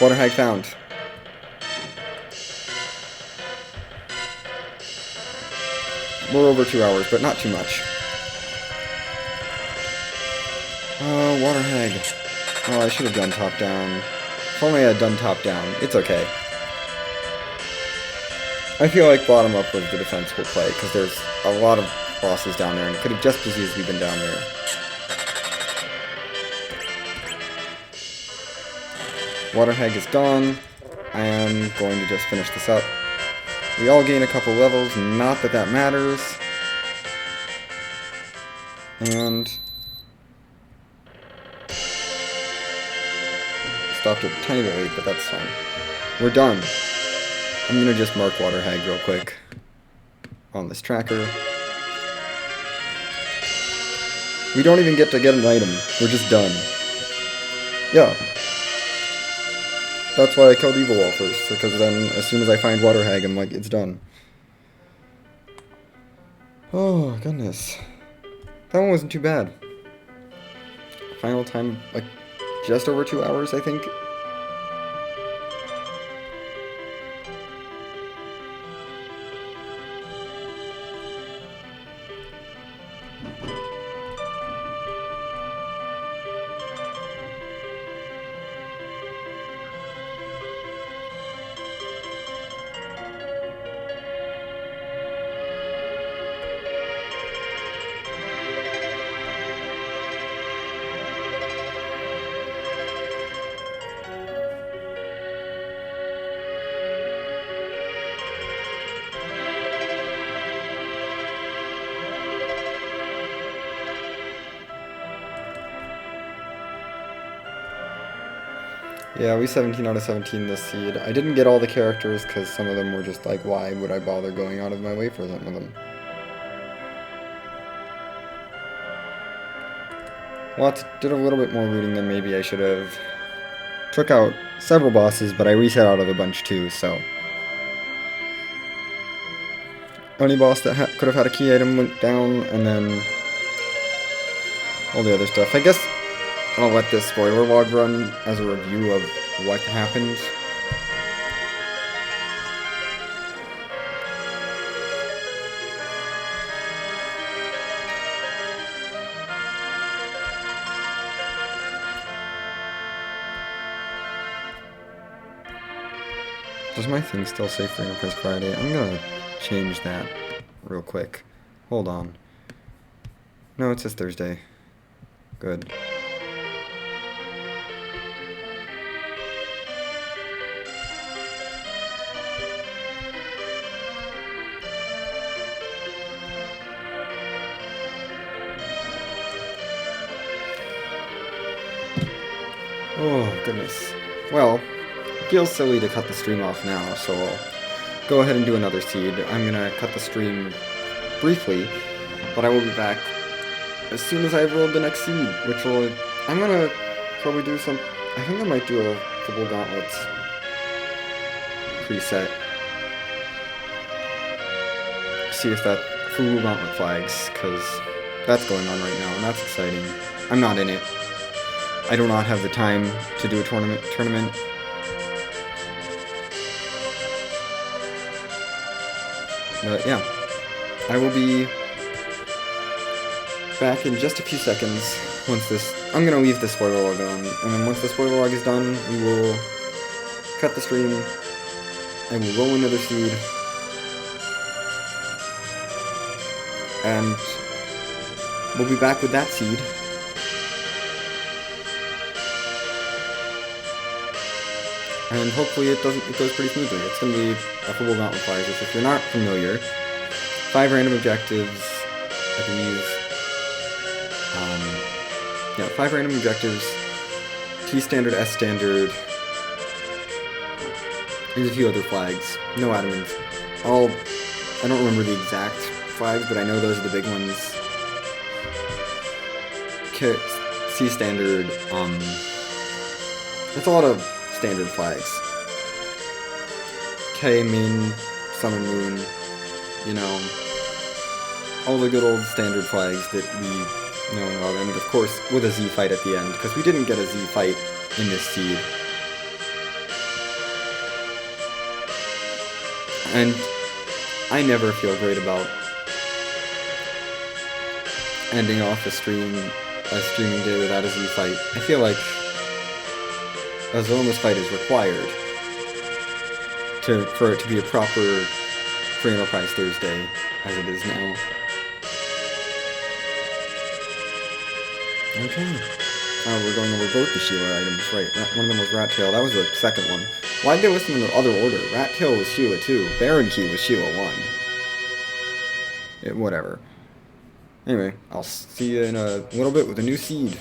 Water Hag found. We're over 2 hours, but not too much. Water Hag. Oh, I should have done top down. If only I had done top down. It's okay. I feel like bottom up was the defensible play, because there's a lot of bosses down there, and it could have just as easily been down there. Water Hag is gone. I am going to just finish this up. We all gain a couple levels, not that that matters. And... stopped it a tiny bit late, but that's fine. We're done. I'm gonna just mark Water Hag real quick on this tracker. We don't even get to get an item. We're just done. Yeah. That's why I killed Evil Wall first, because then as soon as I find Water Hag, I'm like, it's done. Oh, goodness. That one wasn't too bad. Final time, like, just over 2 hours, I think. Yeah, we 17 out of 17 this seed. I didn't get all the characters because some of them were just like, why would I bother going out of my way for some of them? Did a little bit more looting than maybe I should have. Took out several bosses, but I reset out of a bunch too, so. Only boss that could have had a key item went down, and then all the other stuff. I guess I'll let this spoiler log run as a review of what happened. Does my thing still say for Enterprise Friday? I'm gonna change that real quick. Hold on. No, it says Thursday. Good. Oh, goodness. Well, it feels silly to cut the stream off now, so I'll go ahead and do another seed. I'm gonna cut the stream briefly, but I will be back as soon as I've rolled the next seed, which will... I'm gonna probably do some... I think I might do a couple gauntlets preset. See if that... Full gauntlet flags, because that's going on right now, and that's exciting. I'm not in it. I do not have the time to do a tournament. But yeah, I will be back in just a few seconds once this... I'm going to leave the spoiler log on, and then once the spoiler log is done, we will cut the stream, and we'll roll another seed, and we'll be back with that seed. And hopefully it goes pretty smoothly. It's going to be a full gauntlet flags, which if you're not familiar, 5 random objectives, I believe. 5 random objectives, T standard, S standard. There's a few other flags. No adamants. I don't remember the exact flags, but I know those are the big ones. C standard, it's a lot of standard flags. K, main, sun and moon, you know, all the good old standard flags that we know and love, and of course with a Z fight at the end, because we didn't get a Z fight in this seed. And I never feel great about ending off a streaming day without a Z fight. I feel like a Zomas fight is required for it to be a proper Free Enterprise Thursday, as it is now. Okay. Oh, we're going over both the Sheila items, right. One of them was Rat Tail, that was the second one. Why did they list them in the other order? Rat Tail was Sheila 2, Baron Key was Sheila 1. Whatever. Anyway, I'll see you in a little bit with a new seed.